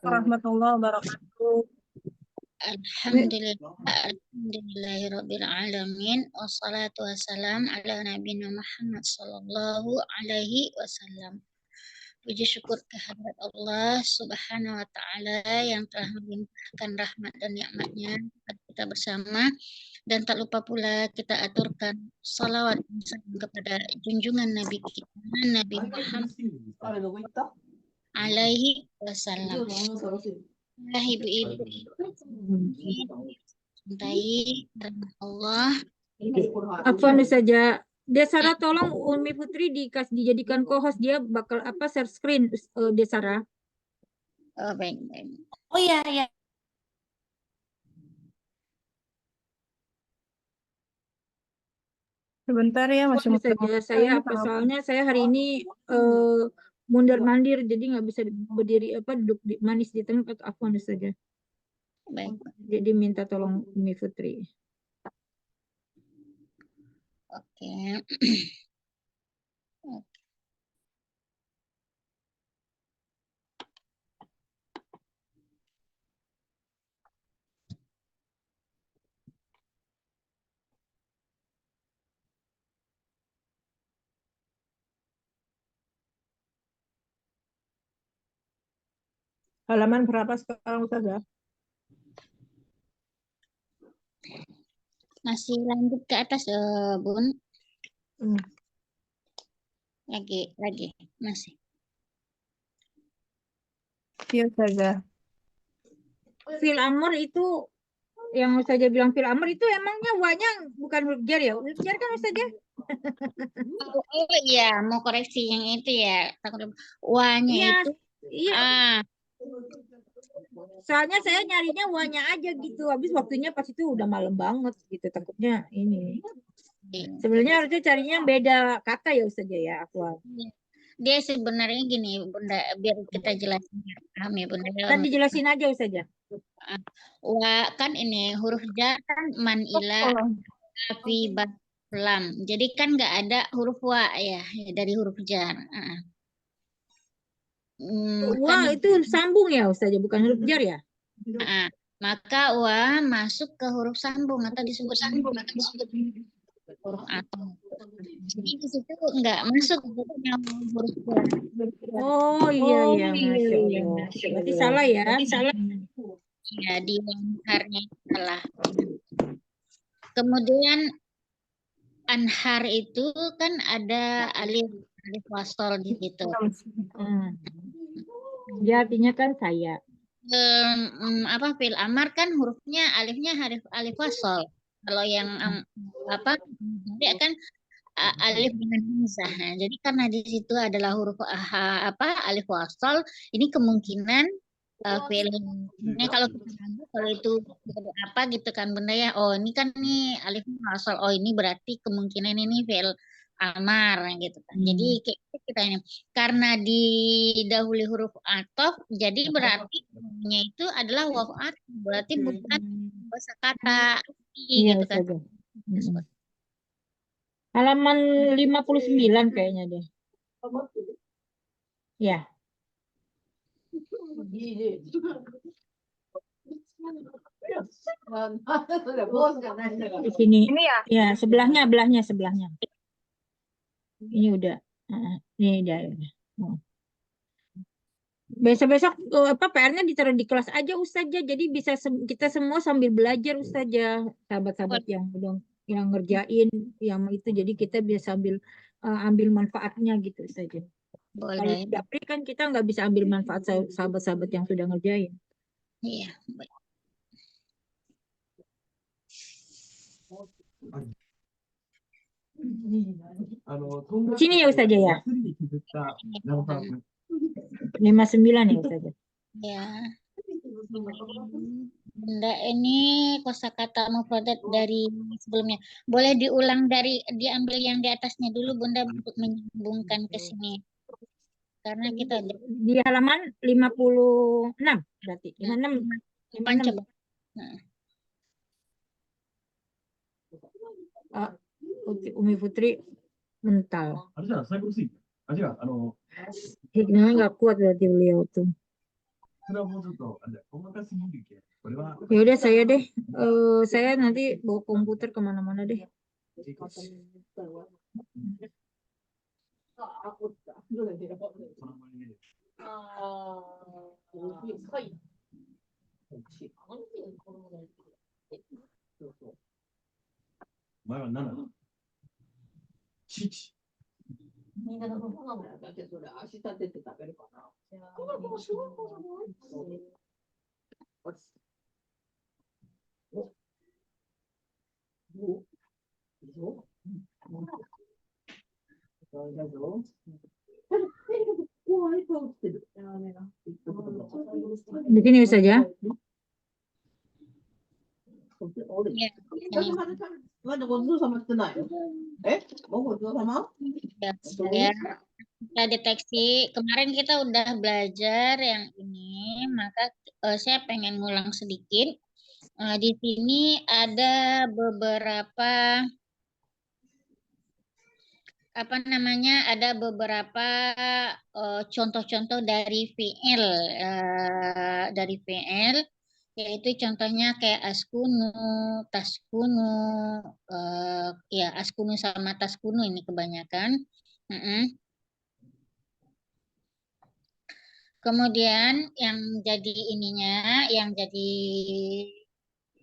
Warahmatullahi wabarakatuh. Alhamdulillahirabbil alamin wassalatu wassalam ala nabiyina Muhammad sallallahu alaihi wasallam. Puji syukur kehadirat Allah Subhanahu wa taala yang telah melimpahkan rahmat dan nikmat-Nya kepada kita bersama, dan tak lupa pula kita aturkan salawat dan salam kepada junjungan Nabi kita Nabi Muhammad alaihi wasallam. Nah, ibu-ibu cintai karena Allah. Apa saja. Desara, tolong Umi Putri dijadikan co-host, dia bakal share screen, Desara. Oh, baik, baik. Oh iya, iya. Sebentar ya, masih saja. saya soalnya saya hari ini mundur-mandir, jadi nggak bisa berdiri duduk manis di tempat. Aku saja. Baik. Jadi minta tolong Umi Putri. Oke. Halaman berapa sekarang, Ustazah? Masih lanjut ke atas, Bun. Lagi masih. Iya, Ustazah. Fil amr itu yang Ustazah bilang, fil amr itu emangnya wanya bukan huruf jar ya? Huruf jar kan Ustazah? Oh iya, mau koreksi yang itu ya. Wanya Iya, itu. iya. Soalnya saya nyarinya wanya aja gitu. Habis waktunya pas itu udah malam banget gitu. Takutnya ini. Sebenarnya harusnya carinya yang beda kata ya Ustazah ya, Afwan. Dia sebenarnya gini, Bunda, biar kita jelasin paham ya, Bunda. Dan dijelasin aja Ustazah. Kan ini huruf jar kan man ila fi lam. Jadi kan nggak ada huruf wa ya dari huruf jar. Wah, itu sambung ya Ustazah, bukan huruf jar ya? Maka wa masuk ke huruf sambung atau disebut sambung huruf atom. Jadi di situ nggak masuk yang huruf jar. Oh iya, Masya Allah. Berarti salah ya? Salah. Ya, di anharnya salah. Kemudian anhar itu kan ada alif wasol di situ. Dia artinya kan saya. Fil amar kan hurufnya alifnya alif wasol. Kalau yang dia kan alif dengan hamzah. Nah, jadi karena di situ adalah huruf alif wasol, ini kemungkinan ini kalau kita ambil, kalau itu apa gitu kan benda ya, oh ini kan nih alif wasol, oh ini berarti kemungkinan ini fi'il amar gitu kan. Jadi kita ini karena didahului huruf atof, jadi berarti itu adalah waf atof, berarti bukan kosakata gitu kan. Halaman 59 kayaknya deh. Ya. Di sini. Ini ya? Ya, sebelahnya. Ini udah. Ini udah. Besok-besok PR-nya ditaruh di kelas aja Ustazah. Jadi bisa kita semua sambil belajar Ustazah. Sahabat-sahabat yang udah yang ngerjain yang itu, jadi kita bisa ambil manfaatnya gitu Ustazah. Kalau tidak kan kita nggak bisa ambil manfaat sahabat-sahabat yang sudah ngerjain. Iya. Sini ya Ustazah ya. 59 ya Ustazah. Ya. Bunda, ini kosakata mufradat dari sebelumnya. Boleh diulang diambil yang di atasnya dulu Bunda untuk menyambungkan ke sini. Karena kita di halaman 56 berarti. 56. Umi Putri mental. Hikmahnya nggak kuat berarti beliau tuh. Ya udah saya deh. Saya nanti bawa komputer kemana-mana deh. Di sini saja. Ya, ini. Ya, saya kita deteksi. Kemarin kita udah belajar yang ini, maka saya pengen ngulang sedikit. Di sini ada beberapa apa namanya? Ada beberapa contoh-contoh dari VL dari VL, yaitu contohnya kayak askunu, taskunu, ya askunu sama taskunu ini kebanyakan. Kemudian yang jadi ininya, yang jadi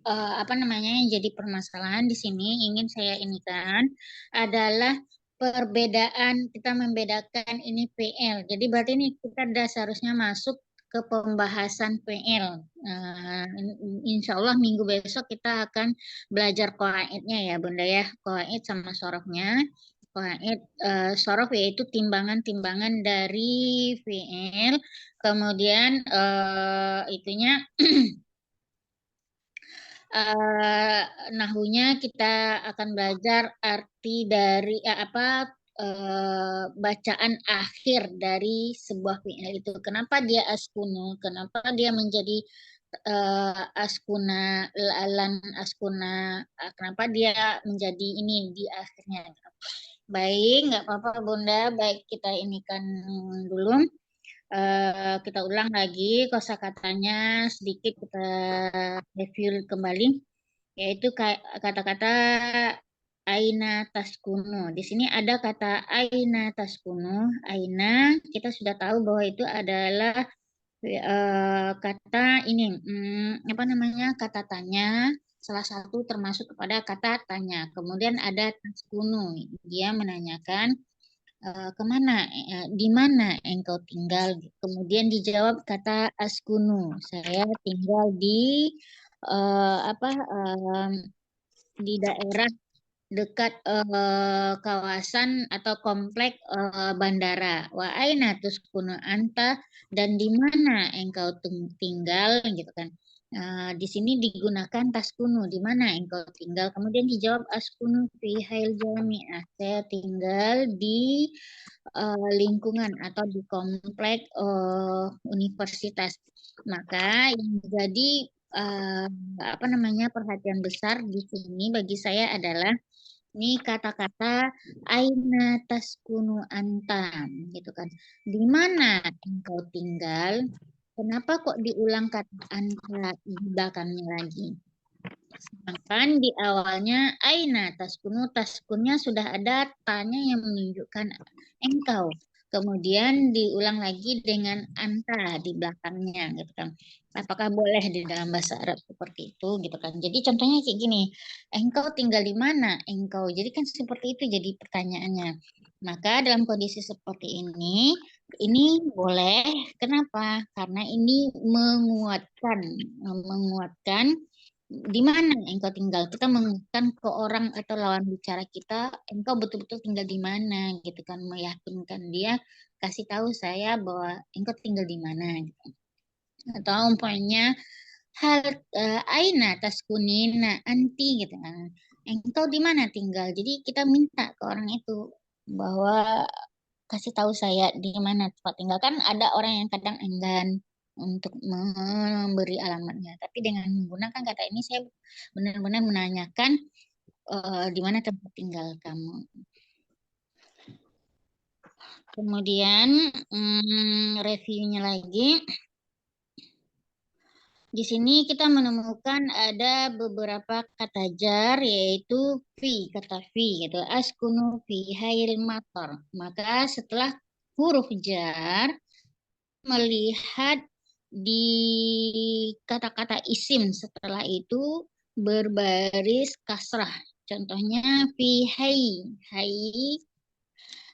apa namanya, yang jadi permasalahan di sini ingin saya inikan adalah perbedaan, kita membedakan ini PL. Jadi berarti ini kita udah seharusnya masuk ke pembahasan PL. Insya Allah minggu besok kita akan belajar qawaidnya ya Bunda ya, qawaid sama sorofnya. Qawaid sorof yaitu timbangan-timbangan dari VL. Kemudian itunya nahunya kita akan belajar arti dari bacaan akhir dari sebuah fi'il itu. Kenapa dia askunu? Kenapa dia menjadi askuna, lan askuna? Kenapa dia menjadi ini di akhirnya? Baik, nggak apa-apa Bunda. Baik, kita inikan dulu. Kita ulang lagi kosakatanya sedikit, kita review kembali, yaitu kata-kata aina taskunu. Di sini ada kata aina taskunu. Aina kita sudah tahu bahwa itu adalah kata ini apa namanya, kata tanya, salah satu termasuk kepada kata tanya. Kemudian ada taskunu, dia menanyakan kemana, di mana engkau tinggal? Kemudian dijawab kata askunu, saya tinggal di di daerah dekat kawasan atau komplek bandara. Wa aina tuskunu anta, dan di mana engkau tinggal gitu kan. Di sini digunakan taskunu, di mana engkau tinggal. Kemudian dijawab askunu fi hail jami'ah. Saya tinggal di lingkungan atau di komplek universitas. Maka yang jadi apa namanya, perhatian besar di sini bagi saya adalah ini kata-kata aina taskunu anta gitu kan. Di mana engkau tinggal? Kenapa kok diulang kata anta di belakangnya lagi? Sedangkan di awalnya aina taskunu, taskunnya sudah ada tanya yang menunjukkan engkau. Kemudian diulang lagi dengan anta di belakangnya gitu kan. Apakah boleh di dalam bahasa Arab seperti itu gitu kan. Jadi contohnya kayak gini, engkau tinggal di mana? Engkau. Jadi kan seperti itu jadi pertanyaannya. Maka dalam kondisi seperti ini boleh. Kenapa? Karena ini menguatkan di mana engkau tinggal. Kita mengingatkan ke orang atau lawan bicara kita, engkau betul-betul tinggal di mana, gitu kan, meyakinkan dia, kasih tahu saya bahwa engkau tinggal di mana. Gitu. Atau umpamanya hal aina taskunina anti gitu kan. Engkau di mana tinggal. Jadi kita minta ke orang itu bahwa kasih tahu saya di mana tempat tinggal. Kan ada orang yang kadang enggan untuk memberi alamatnya. Tapi dengan menggunakan kata ini saya benar-benar menanyakan di mana tempat tinggal kamu. Kemudian reviewnya lagi. Di sini kita menemukan ada beberapa kata jar, yaitu fi, kata fi gitu. Askunu fi hail matar. Maka setelah huruf jar, melihat di kata-kata isim setelah itu berbaris kasrah. Contohnya fi hai. Hai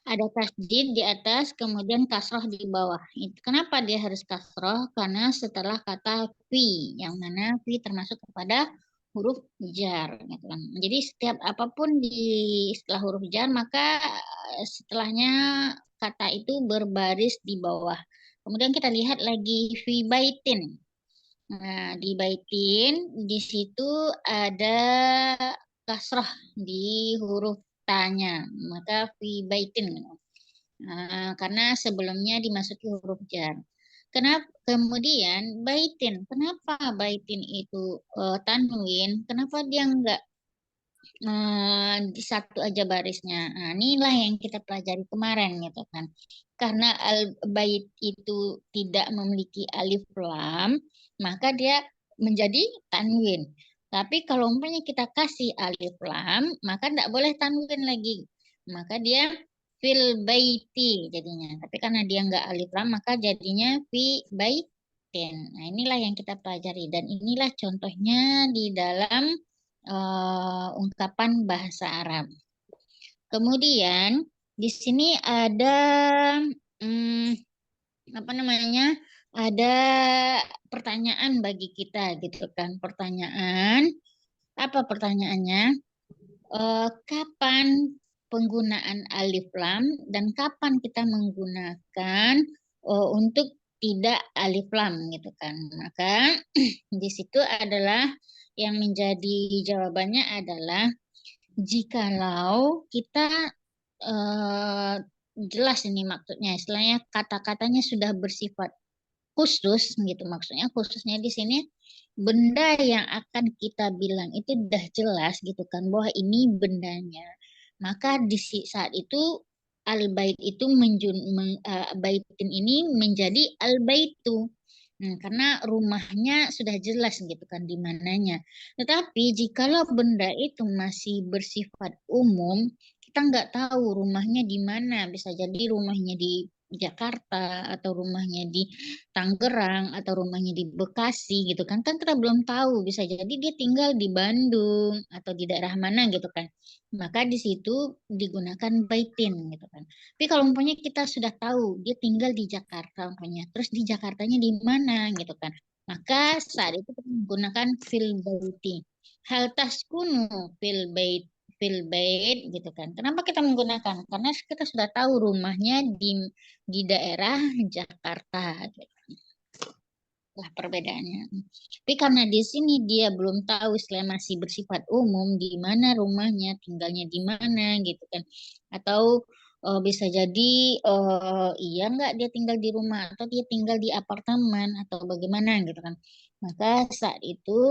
ada tasdid di atas, kemudian kasroh di bawah. Kenapa dia harus kasroh? Karena setelah kata fi, yang mana fi termasuk kepada huruf jar. Gitu kan. Jadi setiap apapun di setelah huruf jar, maka setelahnya kata itu berbaris di bawah. Kemudian kita lihat lagi fi baitin. Nah, di baitin, di situ ada kasrah di huruf tanya, maka fi baitin. Karena sebelumnya dimasuki huruf jar. Kenapa kemudian baitin? Kenapa baitin itu tanwin? Kenapa dia enggak di satu aja barisnya? Nah, inilah yang kita pelajari kemarin gitu kan. Karena al bait itu tidak memiliki alif lam, maka dia menjadi tanwin. Tapi kalau umpamanya kita kasih alif lam, maka tidak boleh tanwin lagi. Maka dia fil baiti jadinya. Tapi karena dia nggak alif lam, maka jadinya fi baitin. Nah, inilah yang kita pelajari. Dan inilah contohnya di dalam ungkapan bahasa Arab. Kemudian di sini ada hmm, apa namanya? Ada pertanyaan bagi kita gitu kan. Pertanyaan, apa pertanyaannya? Kapan penggunaan alif lam dan kapan kita menggunakan untuk tidak alif lam gitu kan. Maka di situ adalah yang menjadi jawabannya adalah jikalau kita eh, jelas ini maksudnya, istilahnya kata-katanya sudah bersifat khusus gitu, maksudnya khususnya di sini benda yang akan kita bilang itu udah jelas gitu kan bahwa ini bendanya, maka di saat itu al-bait itu baitin ini menjadi al-baitu. Karena rumahnya sudah jelas gitu kan di mananya. Tetapi jikalau benda itu masih bersifat umum, kita nggak tahu rumahnya di mana. Bisa jadi rumahnya di Jakarta atau rumahnya di Tangerang atau rumahnya di Bekasi gitu kan. Kan kita belum tahu. Bisa jadi dia tinggal di Bandung atau di daerah mana gitu kan. Maka di situ digunakan baitin gitu kan. Tapi kalau umpamanya kita sudah tahu dia tinggal di Jakarta umpamanya, terus di Jakartanya di mana gitu kan. Maka saat itu kita menggunakan fil baiti. Hal taskunu fil bait gitu kan. Kenapa kita menggunakan? Karena kita sudah tahu rumahnya di daerah Jakarta gitu. Lah perbedaannya. Tapi karena di sini dia belum tahu istilah masih bersifat umum di mana rumahnya, tinggalnya di mana gitu kan. Atau bisa jadi iya nggak dia tinggal di rumah atau dia tinggal di apartemen atau bagaimana gitu kan. Maka saat itu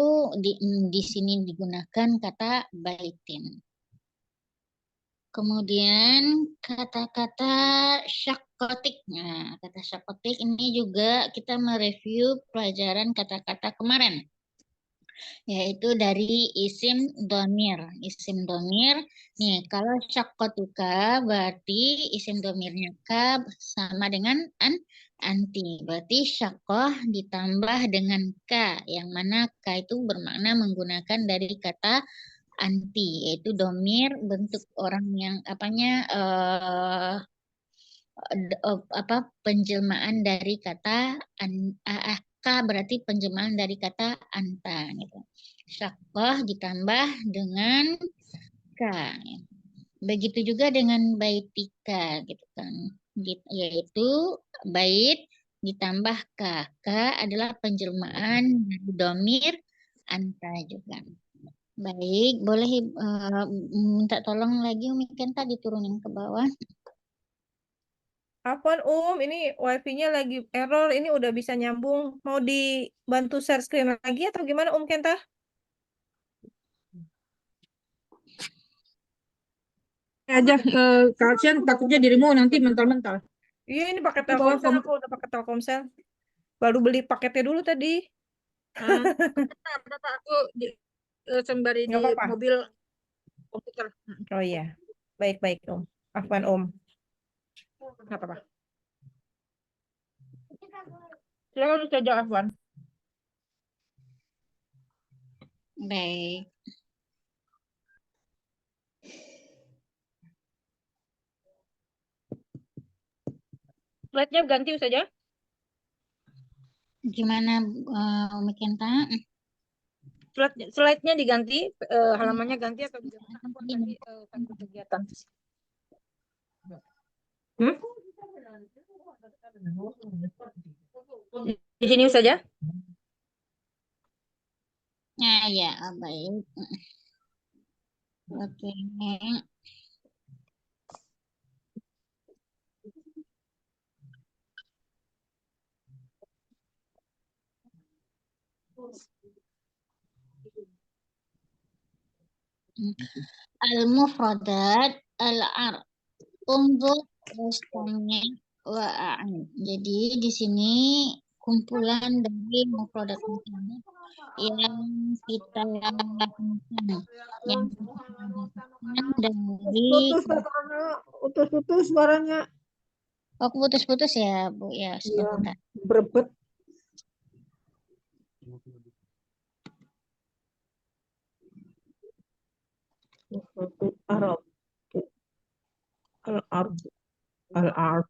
di sini digunakan kata baitin. Kemudian kata-kata syakotik. Nah, kata syakotik ini juga kita mereview pelajaran kata-kata kemarin, yaitu dari isim domir. Isim domir, nih kalau syakotuka berarti isim domirnya ka sama dengan anti. Berarti syakoh ditambah dengan ka, yang mana ka itu bermakna menggunakan dari kata anti, yaitu domir bentuk orang yang apanya apa penjelmaan dari kata k berarti penjelmaan dari kata anta gitu. Syakoh ditambah dengan k. Begitu juga dengan baitika gitu kan. Yaitu bait ditambah k. K adalah penjelmaan dari domir anta juga. Baik, boleh minta tolong lagi Umi Kenta diturunin ke bawah. Apaan ini wifi-nya lagi error, ini udah bisa nyambung. Mau dibantu share screen lagi atau gimana Kenta? Aja kasihan takutnya dirimu nanti mental-mental. Iya ini pakai Di bawah Telkomsel, aku udah pakai Telkomsel. Baru beli paketnya dulu tadi. Bentar, aku sembari Nggak di apa-apa. mobil komputer. Oh iya. Baik-baik, Om. Afwan, Om. Nggak apa-apa. Silakan saja, Afwan. Baik. Slide-nya ganti saja. Gimana Umi Kenta? Slide-nya diganti, halamannya ganti atau gimana? Afwan tadi satu kegiatan. Hmm? Di sini saja. Nah, ya, baik. Oke. Al-mufradat al-ar. Unzur wastami' wa a'in. Jadi di sini kumpulan dari mufradat mufradat yang kita lakukan, yang kita dapatkan dari Putus suaranya. oh putus-putus ya Bu ya Iya, sebentar. berebet. Arab. Al-Arab. Al-Arab.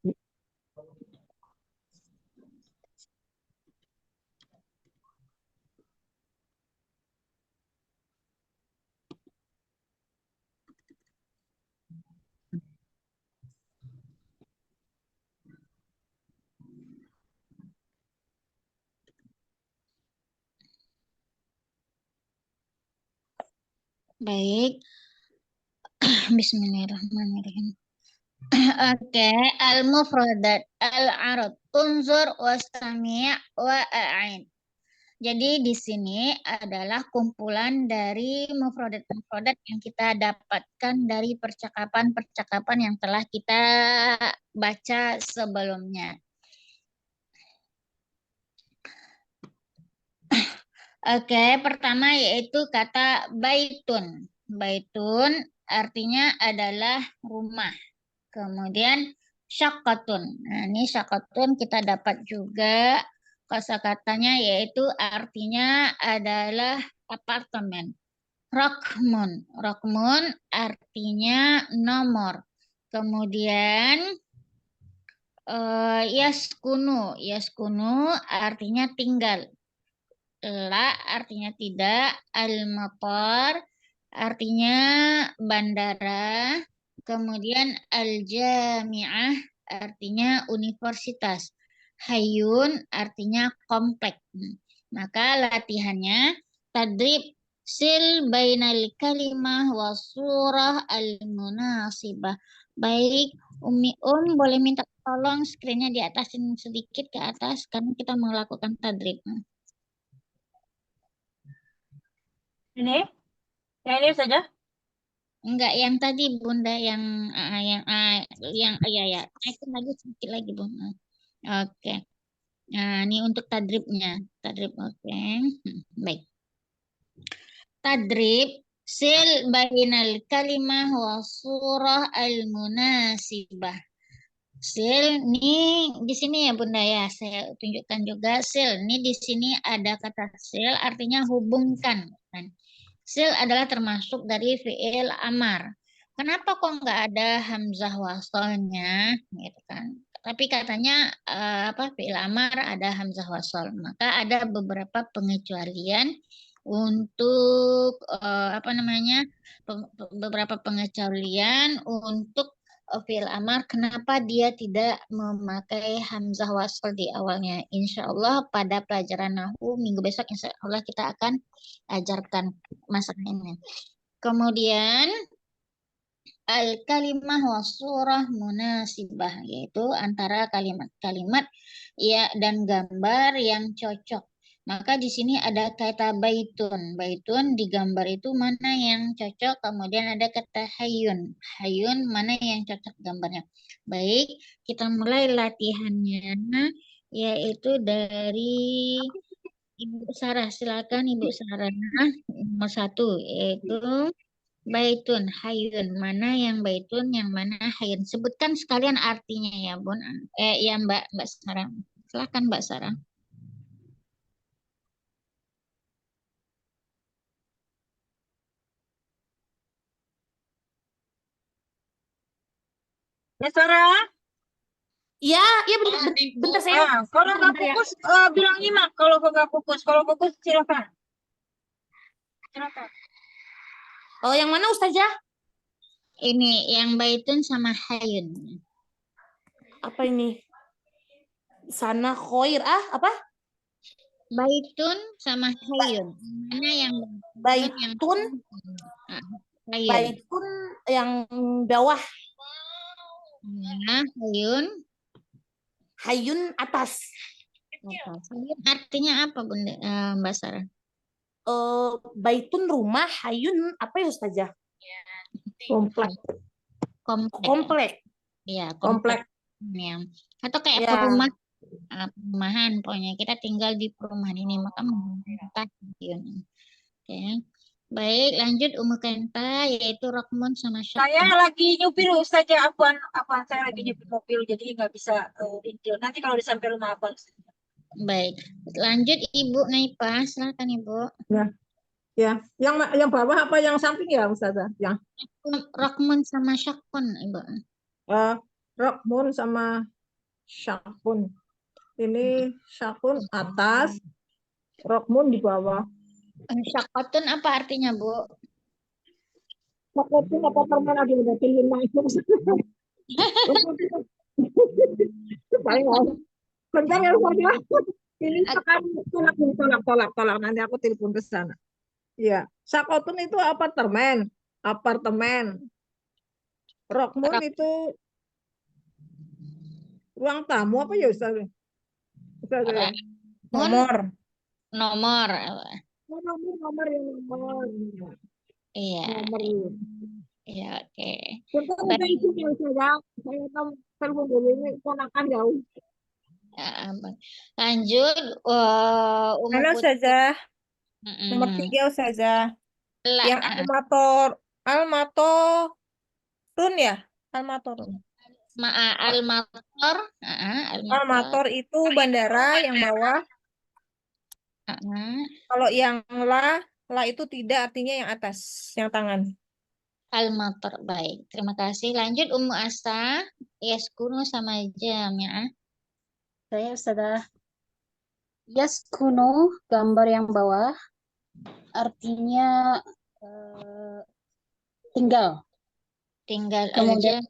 Baik. Bismillahirrahmanirrahim. Oke, al-mufradat al-arab. Unzur wastami' wa a'in. Jadi di sini adalah kumpulan dari mufradat-mufradat yang kita dapatkan dari percakapan-percakapan yang telah kita baca sebelumnya. Oke, pertama yaitu kata baitun. Baitun artinya adalah rumah. Kemudian syakatun. Nah, ini syakatun kita dapat juga kosakatanya yaitu artinya adalah apartemen. Rokmun. Rokmun artinya nomor. Kemudian yaskunu. Yaskunu artinya tinggal. La artinya tidak, al-matar artinya bandara, kemudian al-jami'ah artinya universitas, hayun artinya komplek. Maka latihannya tadrib sil bainal kalimah wa surah al-munasibah. Baik, Umi boleh minta tolong screen-nya di atasin sedikit ke atas karena kita melakukan tadrib. Ini? Yang ini saja? Enggak, yang tadi Bunda yang ya ya. Naikin lagi sedikit lagi, Bun. Oke. Nah, ini untuk tadribnya. Tadrib, oke. Baik. Tadrib sil bainal kalimah wa surah al-munasibah. Sil ini di sini ya Bunda ya. Saya tunjukkan juga sil. Ini di sini ada kata sil artinya hubungkan kan. Sil adalah termasuk dari fi'il amar. Kenapa kok nggak ada hamzah wasolnya, gitu kan? Tapi katanya apa fi'il amar ada hamzah wasol. Maka ada beberapa pengecualian untuk apa namanya beberapa pengecualian untuk fi'il amar. Kenapa dia tidak memakai hamzah wasol di awalnya? Insya Allah pada pelajaran nahu minggu besok insya Allah kita akan ajarkan masalah ini. Kemudian al-kalimah wa surah munasibah yaitu antara kalimat-kalimat ya dan gambar yang cocok. Maka di sini ada kata baitun. Baitun di gambar itu mana yang cocok. Kemudian ada kata hayun. Hayun mana yang cocok gambarnya. Baik, kita mulai latihannya yaitu dari Ibu Sarah, silakan Ibu Sarah. Nomor 1 yaitu baitun, hayun. Mana yang baitun, yang mana hayun? Sebutkan sekalian artinya ya, Bun. Ya Mbak Sarah. Silakan Mbak Sarah. Ya, Sarah. Iya, iya bentar saya. Kalau nggak Bentar ya. fokus, bilang nyimak. Kalau nggak fokus, silakan. Silakan. Oh, yang mana Ustazah? Ini yang baitun sama hayun. Apa ini? Sana khair apa? Baitun sama hayun. Mana yang Baitun, hayun? baitun yang bawah, Nah, hayun. hayun atas. Hayun artinya apa, Bunda, Mbak Sarah? Baitun rumah, hayun apa ya Ustazah? Komplek. Komplek. Iya, Komplek. Ya. Atau kayak Ya. perumahan, pokoknya kita tinggal di perumahan ini, maka menggunakan hayun. Oke. Baik, lanjut Umu Kenta, yaitu Rokmun sama Saya lagi nyupir Ustazah, Afwan, saya lagi nyupir mobil, jadi nggak bisa intil. Nanti kalau udah sampai rumah Afwan. Baik, lanjut Ibu Naipa, silakan Ibu. Ya, yang bawah apa yang samping ya Ustazah? Yang Rokmun sama Syakun, Ibu. Rokmun sama Syakun. Ini Syakun atas, Rokmun di bawah. Syakotun apa artinya, Bu? Syakun apa permen ada udah pilih itu. Bentar ya Ustazah. Ini sekarang tolak. Nanti aku telepon ke sana. Iya, Syakotun itu apartemen. Rokmun itu ruang tamu apa ya Ustaz? Nomor. Nomor. Nomor. Iya. Nomor. Iya, oke. Udah itu ya saya telepon dulu ini ponakan jauh. Lanjut, Mana Ustazah? Nomor 3 Ustazah. Yang almatorun ya? Almatorun. Almator itu bandara yang bawah. Kalau yang la itu tidak, artinya yang atas, yang tangan. Almator, baik. Terima kasih. Lanjut Ummu Asa, yaskunu sama jam ya. Saya sudah yaskunu, gambar yang bawah, artinya tinggal. Kemudian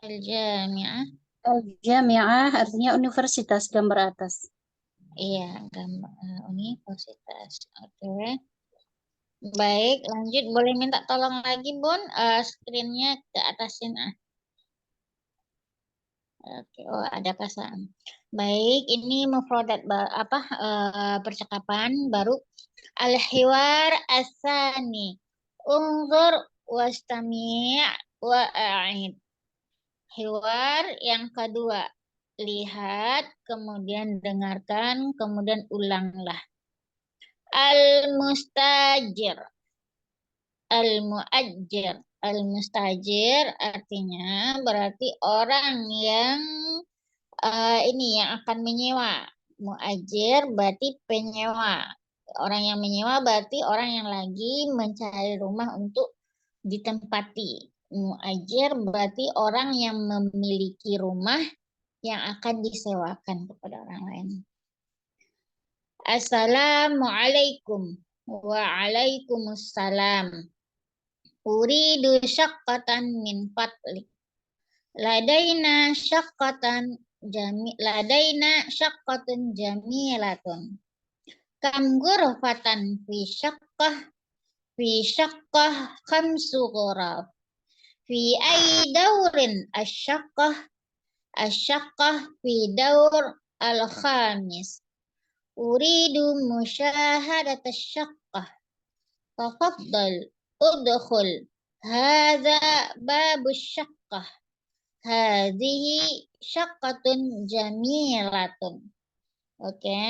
al-jami'ah. Al-jami'ah artinya universitas, gambar atas. Iya, gambar universitas. Oke. Baik, lanjut. Boleh minta tolong lagi, Bun, screen-nya ke atasin. Oke, oh ada pasangan. Baik, ini mufradat percakapan baru. Al-hiwar asani. Unzur wastami' wa'id. Hiwar yang kedua. Lihat, kemudian dengarkan, kemudian ulanglah. Al-mustajir. Al-mu'ajjir. Al-mustajir artinya berarti orang yang yang akan menyewa. Mu'ajir berarti penyewa. Orang yang menyewa berarti orang yang lagi mencari rumah untuk ditempati. Mu'ajir berarti orang yang memiliki rumah yang akan disewakan kepada orang lain. Assalamualaikum. Waalaikumsalam. Uridu syaqqatan min fadlik. Ladaina syaqqatan jamilatun. Kam ghurfatan fi syaqqah khamsu ghuraf. Fi ay daurin asyaqqah fi daur al-khamis. Uridu musyahadat asyaqqah. Tafaddal udkhul. Hadza babu syaqqah. Hadhihi syaqqatun jamilatun. Oke.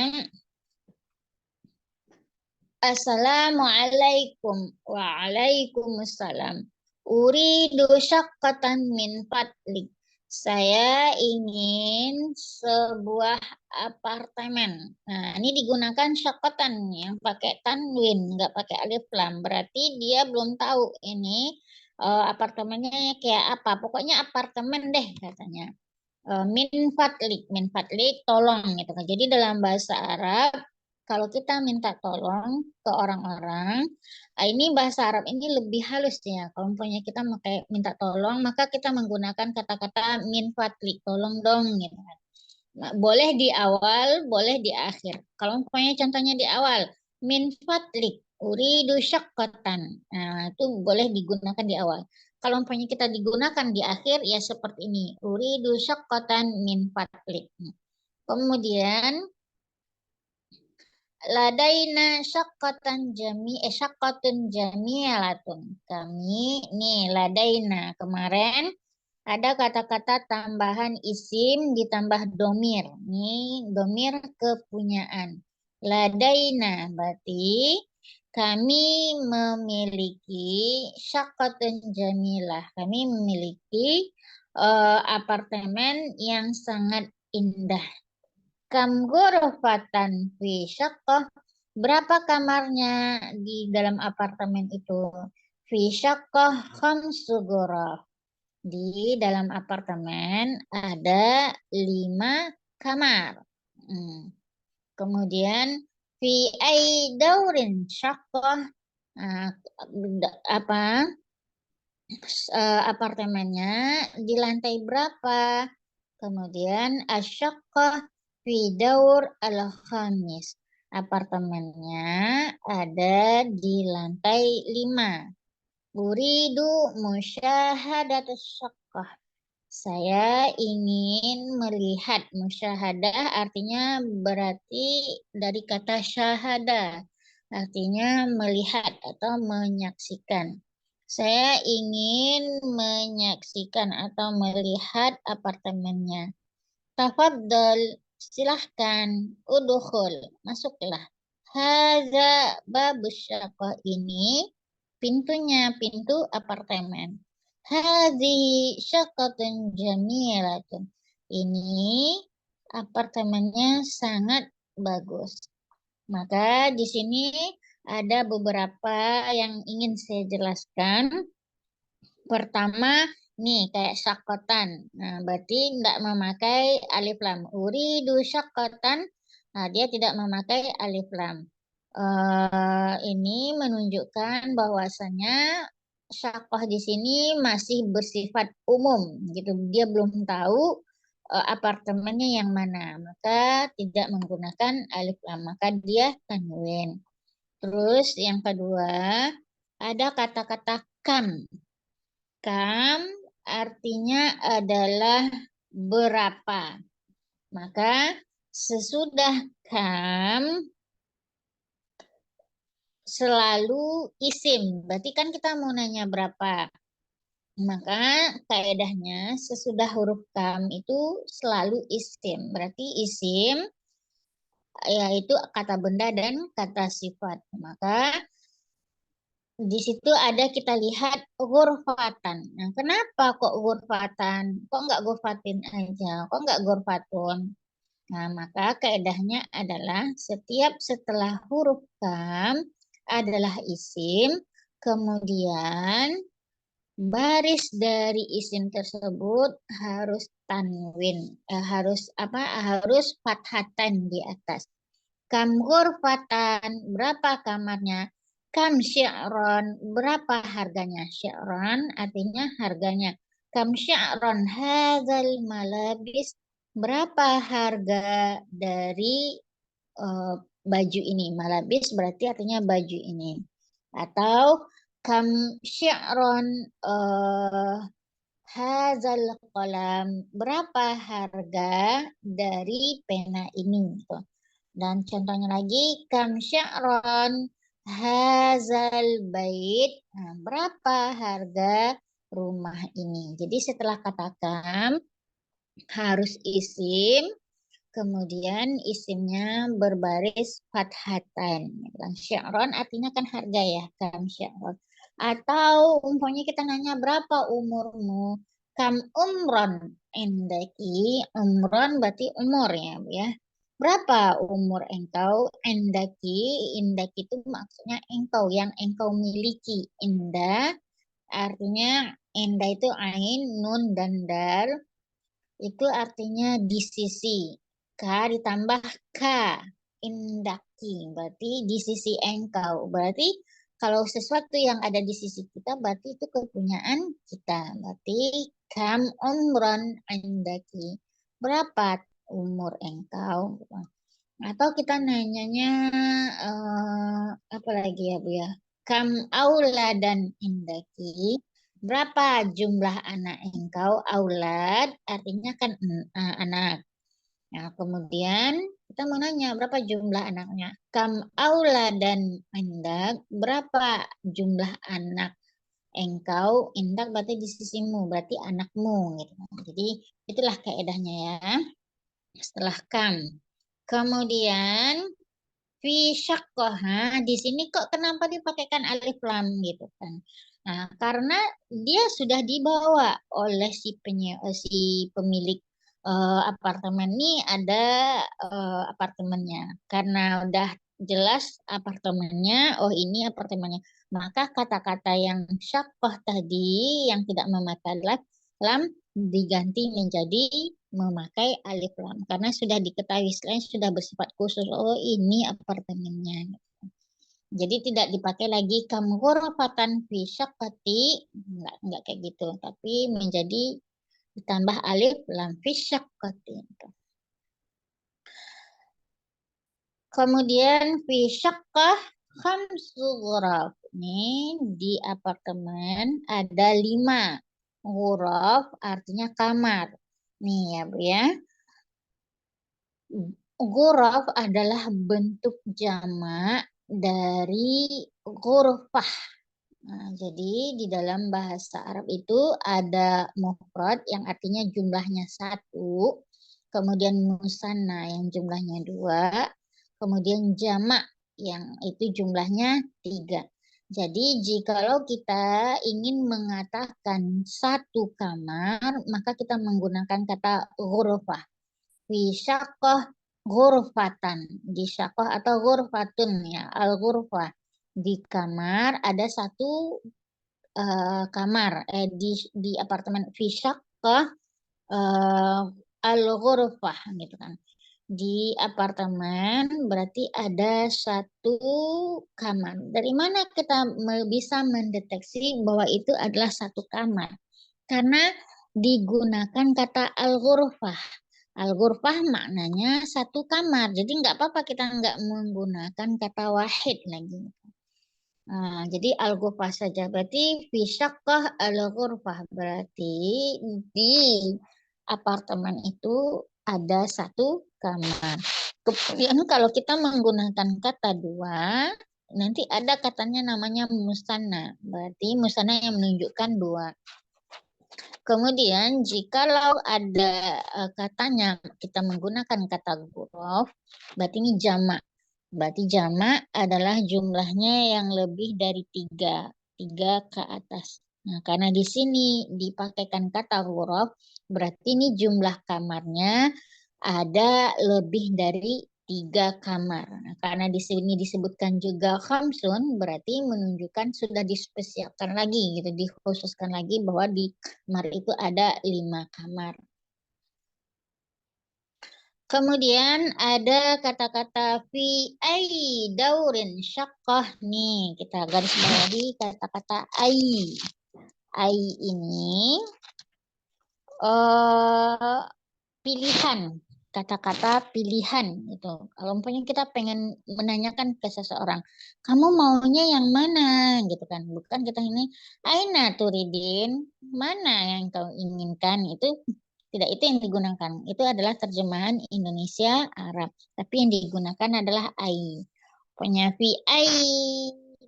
Assalamualaikum. Waalaikumsalam. Uridu syaqqatan min fadlik. Saya ingin sebuah apartemen. Nah, ini digunakan syaqqatan yang pakai tanwin, nggak pakai alif lam. Berarti dia belum tahu ini apartemennya kayak apa. Pokoknya apartemen deh katanya. Min fadlik tolong gitu kan. Jadi dalam bahasa Arab kalau kita minta tolong ke orang-orang, ini bahasa Arab ini lebih halus ya. Kalau misalnya kita minta tolong, maka kita menggunakan kata-kata min fadlik, tolong dong gitu kan. Nah, boleh di awal, boleh di akhir. Kalau misalnya contohnya di awal, min fadlik, uridu syaqqatan. Nah, itu boleh digunakan di awal. Kalau misalnya kita digunakan di akhir, ya seperti ini. Uridu syaqqatan min fadlik. Kemudian, ladaina syaqqatan syaqqatun jamilatun. Kami, nih, ladaina. Kemarin, ada kata-kata tambahan isim ditambah domir. Ini domir kepunyaan. Ladaina berarti kami memiliki syaqqatun jamilah. Kami memiliki apartemen yang sangat indah. Kam ghurfatan fi syaqqah. Berapa kamarnya di dalam apartemen itu? Fi syaqqah khamsu ghuraf. Di dalam apartemen ada 5 kamar. Kemudian fi ai daurin syaqqah, apartemennya di lantai berapa? Kemudian asyaqqah fi daur al-khamis. Apartemennya ada di lantai 5. Uridu musyahadat syaqqah. Saya ingin melihat. Musyahadah artinya berarti dari kata syahada. Artinya melihat atau menyaksikan. Saya ingin menyaksikan atau melihat apartemennya. Tafadhal, silahkan. Udkhul, masuklah. Hadza babus syaqqah, ini pintunya, pintu apartemen. Hadhi syaqqatun jamilatun. Ini apartemennya sangat bagus. Maka di sini ada beberapa yang ingin saya jelaskan. Pertama, nih kayak syaqqatan. Nah, berarti tidak memakai alif lam. Uridu syaqqatan. Nah, dia tidak memakai alif lam. Ini menunjukkan bahwasanya syaqqah di sini masih bersifat umum gitu. Dia belum tahu apartemennya yang mana, maka tidak menggunakan alif lam, maka dia tanwin. Terus yang kedua ada kata-kata kam. Kam artinya adalah berapa. Maka sesudah kam selalu isim. Berarti kan kita mau nanya berapa. Maka kaedahnya sesudah huruf kam itu selalu isim. Berarti isim yaitu kata benda dan kata sifat. Maka di situ ada kita lihat ghurfatan. Nah, kenapa kok ghurfatan? Kok nggak ghurfatin aja? Kok nggak ghurfatun? Nah, maka kaedahnya adalah setiap setelah huruf kam adalah isim, kemudian baris dari isim tersebut harus tanwin, harus fathatan di atas. Kam ghurfatan, berapa kamarnya? Kam syi'ron, berapa harganya? Syi'ron artinya harganya. Kam syi'ron hadzal malabis, berapa harga dari baju ini? Malabis berarti artinya baju ini. Atau kam syi'ron hadzal qalam, berapa harga dari pena ini gitu. Dan contohnya lagi kam syi'ron hadzal bait, nah, berapa harga rumah ini. Jadi setelah kata kam harus isim, Kemudian isimnya berbaris fathatan. Syi'ron artinya kan harga ya, kam syi'ron. Atau umpamanya kita nanya berapa umurmu? Kam umron endaki. Umron berarti umur ya, Bu ya. Berapa umur engkau? Endaki, indaki itu maksudnya engkau, yang engkau miliki. Inda artinya, enda itu ain, nun, dan dal. Itu artinya di sisi. Ka ditambah ka. Indaki. Berarti di sisi engkau. Berarti kalau sesuatu yang ada di sisi kita, berarti itu kepunyaan kita. Berarti kam umron indaki. Berapa umur engkau? Atau kita nanyanya apa lagi ya, Bu ya? Kam auladan indaki. Berapa jumlah anak engkau? Aulad artinya kan anak. Nah, kemudian kita mau nanya berapa jumlah anaknya? Kam auladan indak. Berapa jumlah anak engkau? Indak berarti di sisimu, berarti anakmu gitu. Jadi itulah kaedahnya ya. Setelah kam. Kemudian fi syaqqaha, di sini kok kenapa dipakaikan alif lam gitu kan. Nah, karena dia sudah dibawa oleh si pemilik apartemen ini ada apartemennya. Karena udah jelas apartemennya, oh ini apartemennya. Maka kata-kata yang syaqqah tadi yang tidak memakai lam diganti menjadi memakai alif lam karena sudah diketahui selain sudah bersifat khusus, oh ini apartemennya. Jadi tidak dipakai lagi kam ghurfatan fi syaqqati, enggak kayak gitu, tapi menjadi ditambah alif lam fi syaqqati. Kemudian fi syaqqah khamsu ghuraf. Ini di apartemen ada 5 ghuraf, artinya kamar. Nih ya, Bu ya. Ghuraf adalah bentuk jamak dari ghurfah. Nah, jadi di dalam bahasa Arab itu ada mufrad yang artinya jumlahnya 1, kemudian musanna yang jumlahnya 2, kemudian jamak yang itu jumlahnya 3. Jadi jikalau kita ingin mengatakan satu kamar, maka kita menggunakan kata ghurfah. Fi syaqqah ghurfatan. Di syaqqah atau ghurfatun ya, al-ghurfah. Di kamar ada satu kamar. Di apartemen fi syaqqah al-ghurfah gitu kan. Di apartemen berarti ada satu kamar. Dari mana kita bisa mendeteksi bahwa itu adalah satu kamar? Karena digunakan kata al-ghurfah. Al-ghurfah maknanya satu kamar. Jadi nggak apa-apa kita nggak menggunakan kata wahid lagi. Nah, jadi al-ghurfah saja. Berarti fi syaqqah al-ghurfah. Berarti di apartemen itu ada satu kamar. Kemudian kalau kita menggunakan kata 2, nanti ada katanya namanya musanna. Berarti musanna yang menunjukkan 2. Kemudian jikalau ada katanya kita menggunakan kata ghuraf, berarti ini jamak. Berarti jamak adalah jumlahnya yang lebih dari 3 ke atas. Nah, karena di sini dipakaikan kata ghuraf, berarti ini jumlah kamarnya ada lebih dari 3 kamar. Nah, karena di sini disebutkan juga khamsun, berarti menunjukkan sudah dispesialkan lagi, gitu, dikhususkan lagi bahwa di kamar itu ada 5 kamar. Kemudian ada kata-kata fi ai daurin syaqqah. Nih, kita garis bawahi kata-kata ai. Ai ini pilihan, kata-kata pilihan itu. Kalau umpamanya kita pengen menanyakan ke seseorang, kamu maunya yang mana gitu kan. Bukan kita ini aina turidin, mana yang kau inginkan, itu tidak itu yang digunakan. Itu adalah terjemahan Indonesia Arab. Tapi yang digunakan adalah ai. Punya fi ai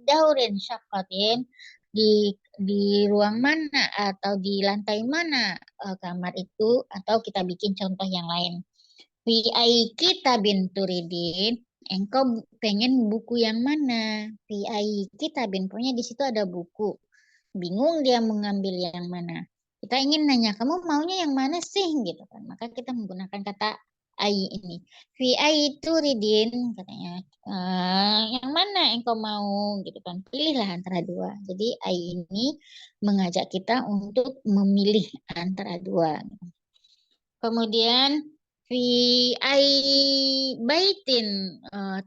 daurin syaqatin, di ruang mana atau di lantai mana kamar itu, atau kita bikin contoh yang lain. Fi ai kitabin turidin. Engkau pengen buku yang mana? Fi ai kitabin. Pokoknya di situ ada buku. Bingung dia mengambil yang mana. Kita ingin nanya, kamu maunya yang mana sih? Gitu kan. Maka kita menggunakan kata ai ini. Fi ai turidin katanya. Yang mana engkau mau? Gitu kan. Pilihlah antara dua. Jadi ai ini mengajak kita untuk memilih antara dua. Kemudian fi ai baitin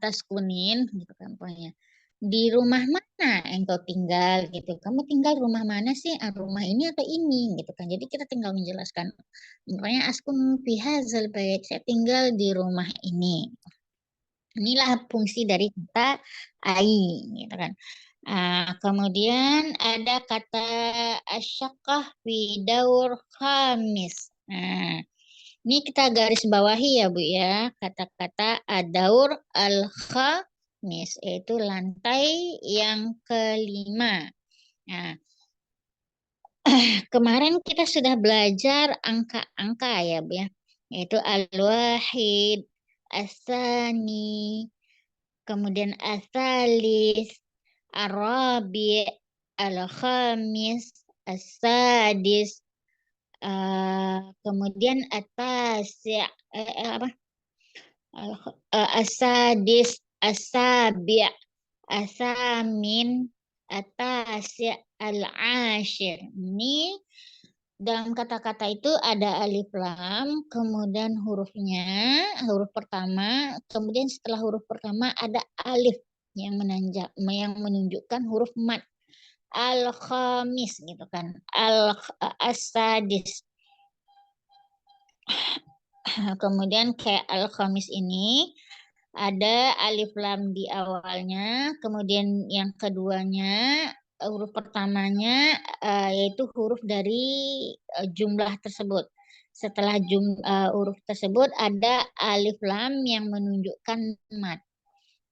taskunin gitu kan pokoknya. Di rumah mana engkau tinggal gitu. Kamu tinggal rumah mana sih? Rumah ini atau ini gitu kan. Jadi kita tinggal menjelaskan. Pokoknya askun fi hadzal bait. Saya tinggal di rumah ini. Inilah fungsi dari kata ai gitu kan. Kemudian ada kata asyakah fi daur khamis. Nah, ini kita garis bawahi ya Bu ya, kata-kata adaur al-khamis, yaitu lantai yang kelima. Nah, kemarin kita sudah belajar angka-angka ya Bu ya, yaitu al-wahid, as-sani, kemudian as-salis, ar-rabi, al-khamis, as-sadis, kemudian atas apa asadis, asabi, asamin, atasi, al-ashir. Ini dalam kata-kata itu ada alif lam, kemudian hurufnya, huruf pertama, kemudian setelah huruf pertama ada alif yang menunjukkan huruf mat. Al-khamis gitu kan. Al-asadis. Kemudian kayak al-khamis ini ada alif lam di awalnya, kemudian yang keduanya huruf pertamanya yaitu huruf dari jumlah tersebut. Setelah huruf tersebut ada alif lam yang menunjukkan mat.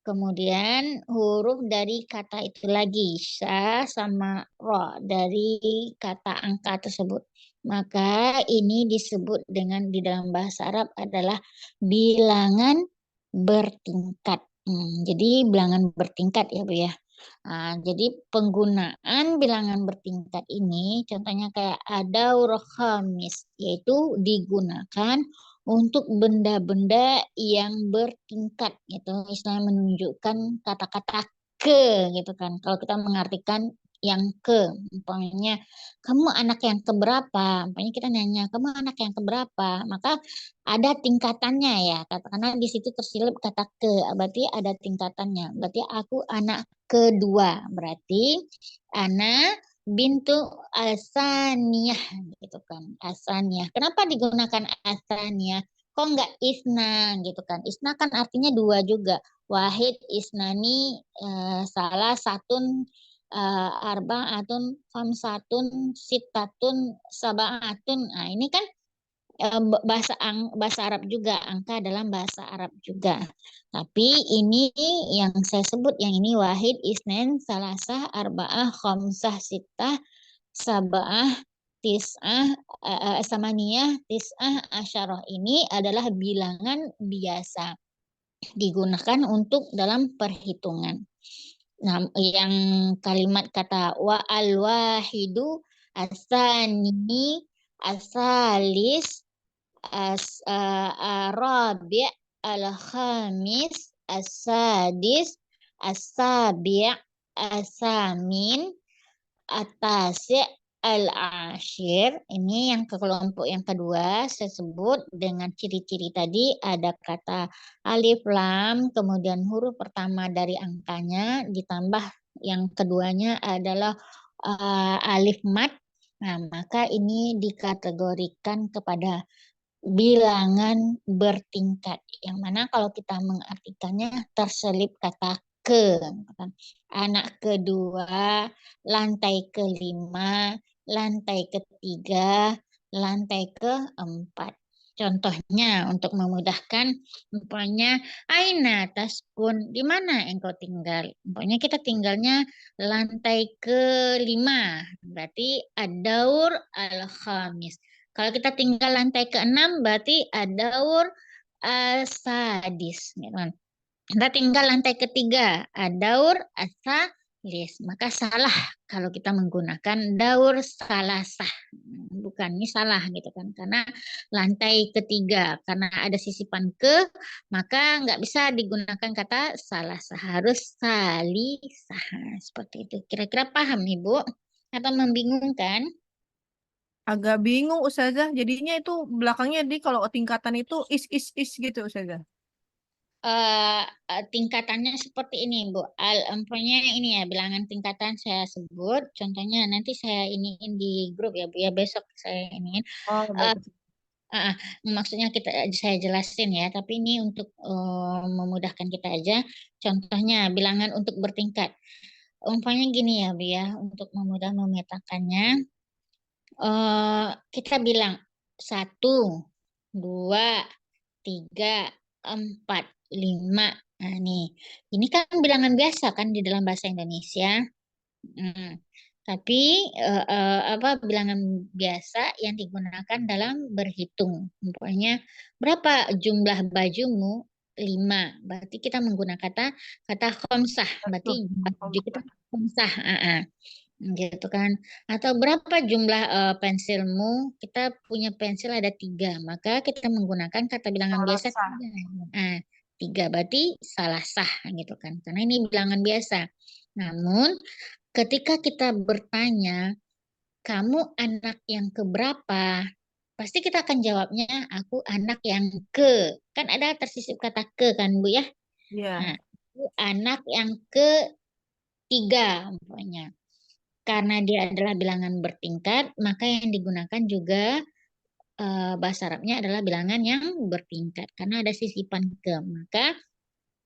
Kemudian huruf dari kata itu lagi, sya sama ro dari kata angka tersebut. Maka ini disebut dengan di dalam bahasa Arab adalah bilangan bertingkat. Jadi bilangan bertingkat ya Bu ya. Jadi penggunaan bilangan bertingkat ini contohnya kayak adaur khamis, yaitu digunakan untuk benda-benda yang bertingkat gitu, misalnya menunjukkan kata-kata ke gitu kan. Kalau kita mengartikan yang ke, umpamanya kamu anak yang keberapa, umpamanya kita nanya kamu anak yang keberapa, maka ada tingkatannya ya, katakanlah di situ terselip kata ke, berarti ada tingkatannya, berarti aku anak kedua, berarti anak bintu asaniyah gitu kan, asaniyah. Kenapa digunakan asaniyah? Kok enggak isna gitu kan? Isna kan artinya dua juga. Wahid isnani salah satun arba'atun khamsatun sittatun sab'atun. Nah, ini kan bahasa Arab juga, angka dalam bahasa Arab juga. Tapi ini yang saya sebut yang ini wahid, isnen, salasah, arba'ah, khamsah, sittah, sab'ah, tis'ah, samaniyah, tis'ah, asyarah. Ini adalah bilangan biasa digunakan untuk dalam perhitungan. Nah, yang kalimat kata wa al-wahidu asani asalis rabi' al-khamis as-sadis as-sabi' as-samin atasi' al-ashir. Ini yang ke kelompok yang kedua saya sebut dengan ciri-ciri tadi, ada kata alif lam, kemudian huruf pertama dari angkanya ditambah yang keduanya adalah alif mat. Nah, maka ini dikategorikan kepada bilangan bertingkat, yang mana kalau kita mengartikannya terselip kata ke, anak kedua, lantai kelima, lantai ketiga, lantai keempat. Contohnya untuk memudahkan, umpamanya aina taskun, di mana engkau tinggal? Umpamanya kita tinggalnya lantai kelima, berarti adaur al-khamis. Kalau kita tinggal lantai ke-6 berarti adaur asadis, gitu kan. Kita tinggal lantai ketiga, daur asalis. Maka salah kalau kita menggunakan daur salasah. Bukan, ini salah gitu kan. Karena lantai ketiga, karena ada sisipan ke, maka nggak bisa digunakan kata salasah. Harus salisah. Seperti itu. Kira-kira paham nih, Bu? Atau membingungkan? Agak bingung Ustazah. Jadinya itu belakangnya di kalau tingkatan itu is gitu Ustazah. Tingkatannya seperti ini, Bu. Umpamanya ini ya, bilangan tingkatan saya sebut. Contohnya nanti saya iniin di grup ya, Bu. Ya, besok saya iniin. Oh, Eh, baik. Maksudnya saya jelasin ya, tapi ini untuk memudahkan kita aja. Contohnya bilangan untuk bertingkat. Umpamanya gini ya, Bu ya, untuk memetakannya. Kita bilang 1, 2, 3, 4, 5. Nah, nih. Ini kan bilangan biasa kan di dalam bahasa Indonesia. Tapi bilangan biasa yang digunakan dalam berhitung. Pokoknya berapa jumlah bajumu? 5. Berarti kita menggunakan kata khomsah. Berarti baju kita khomsah. Gitu kan. Atau berapa jumlah pensilmu? Kita punya pensil ada 3. Maka kita menggunakan kata bilangan biasa 3. 3 berarti salasah gitu kan. Karena ini bilangan biasa. Namun ketika kita bertanya, kamu anak yang keberapa? Pasti kita akan jawabnya, aku anak yang ke. Kan ada tersisip kata ke kan, Bu ya? Iya. Nah, aku anak yang ketiga, pokoknya. Karena dia adalah bilangan bertingkat, maka yang digunakan juga bahasa Arabnya adalah bilangan yang bertingkat. Karena ada sisipan ke. Maka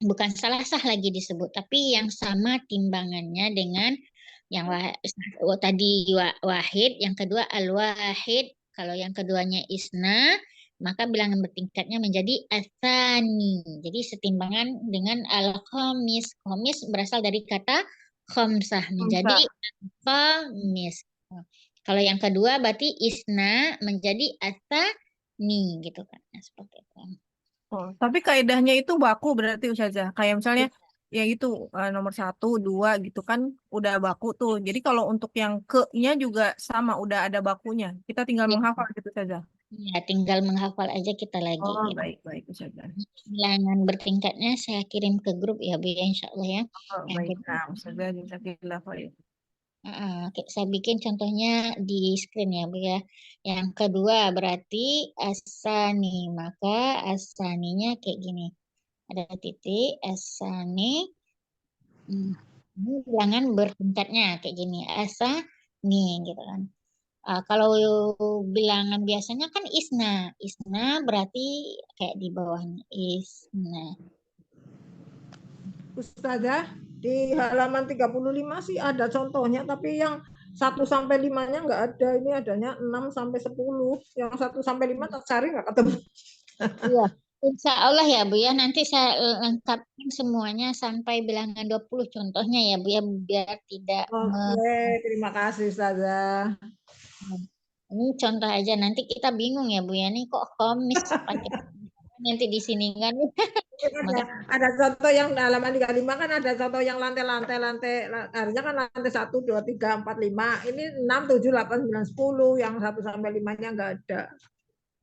bukan salasah lagi disebut, tapi yang sama timbangannya dengan yang tadi wahid, yang kedua al-wahid. Kalau yang keduanya isna, maka bilangan bertingkatnya menjadi asani. Jadi setimbangan dengan al-khamis. Khamis berasal dari kata khamsah menjadi khamis. Kalau yang kedua berarti isna menjadi asani gitu kan. Nah, seperti itu. Oh, tapi kaidahnya itu baku berarti Ustazah. Kayak misalnya ya itu nomor 1, 2 gitu kan udah baku tuh. Jadi kalau untuk yang ke-nya juga sama udah ada bakunya. Kita tinggal menghafal gitu Ustazah. Ya, tinggal menghafal aja kita lagi. Oh, Gitu. baik Ustazah. Bilangan bertingkatnya saya kirim ke grup ya, Bu, ya, insya Allah ya. Oh, baik. Nah, Ustazah jazakallah khair. Saya bikin contohnya di screen ya, Bu ya. Yang kedua berarti asani, maka asaninya kayak gini. Ada titik asani. Ini bilangan bertingkatnya kayak gini. Asani gitu kan. Kalau bilangan biasanya kan isna. Isna berarti kayak di bawahnya. Isna. Ustazah, di halaman 35 sih ada contohnya, tapi yang 1 sampai 5-nya nggak ada. Ini adanya 6 sampai 10. Yang 1 sampai 5 tak cari nggak ketemu. Iya, insya Allah ya Bu ya. Nanti saya lengkapkan semuanya sampai bilangan 20 contohnya ya Bu ya, biar tidak Oke, terima kasih Ustazah. Ini contoh aja, nanti kita bingung ya Bu ya, nih kok komis pakai nanti di sini kan. Ada contoh yang halaman 35 kan ada contoh yang lantai harusnya kan lantai 1, 2, 3, 4, 5. Ini 6, 7, 8, 9, 10. Yang 1 sampai 5-nya nggak ada.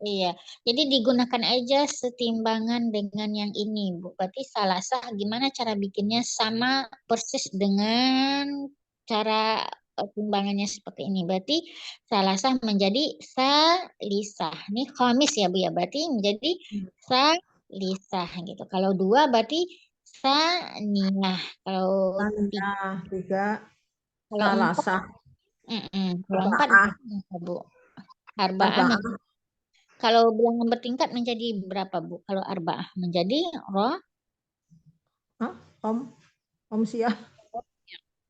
Iya, jadi digunakan aja setimbangan dengan yang ini Bu. Berarti salasah gimana cara bikinnya sama persis dengan cara timbangannya seperti ini. Berarti salasah menjadi salisah. Ini khamis ya Bu ya. Berarti menjadi salisah gitu. Kalau 2 berarti saniyah. Kalau 3 kalau 4 salasah. Kalau 4 berapa Bu? Arba'ah. Kalau bilangan bertingkat menjadi berapa Bu? Kalau arba'ah menjadi Omsiah.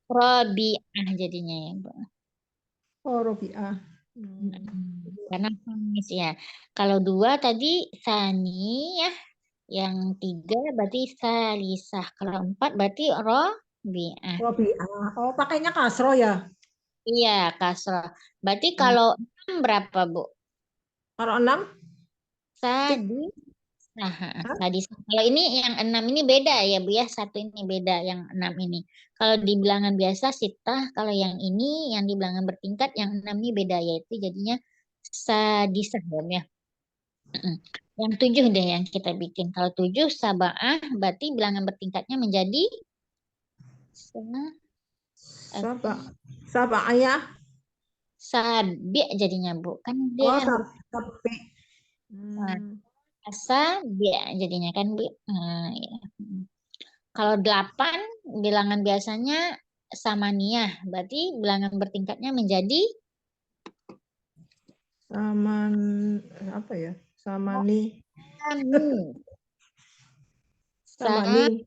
Rabi'ah jadinya ya Bu. Oh, Robiah. Karena khamis ya. Kalau 2 tadi saniyah, yang 3 berarti salisah. Kalau 4 berarti Robi'ah. Robiah. Oh, pakainya kasro ya? Iya, kasroh. Berarti kalau 6 berapa Bu? Kalau 6? Tadi kalau ini yang 6 ini beda ya Bu ya, satu ini beda yang 6 ini. Kalau di bilangan biasa sitah, kalau yang ini yang di bilangan bertingkat yang 6 ini beda yaitu jadinya sadisah ya. Yang 7 deh yang kita bikin. Kalau 7 saba'ah berarti bilangan bertingkatnya menjadi Saba ayah. sabi jadinya Bu. Kan dia Oh, huruf sapi. sabi jadinya kan Bu. Ya. Kalau 8 bilangan biasanya samaniyah, berarti bilangan bertingkatnya menjadi Saman apa ya? Samani. sami. Samani.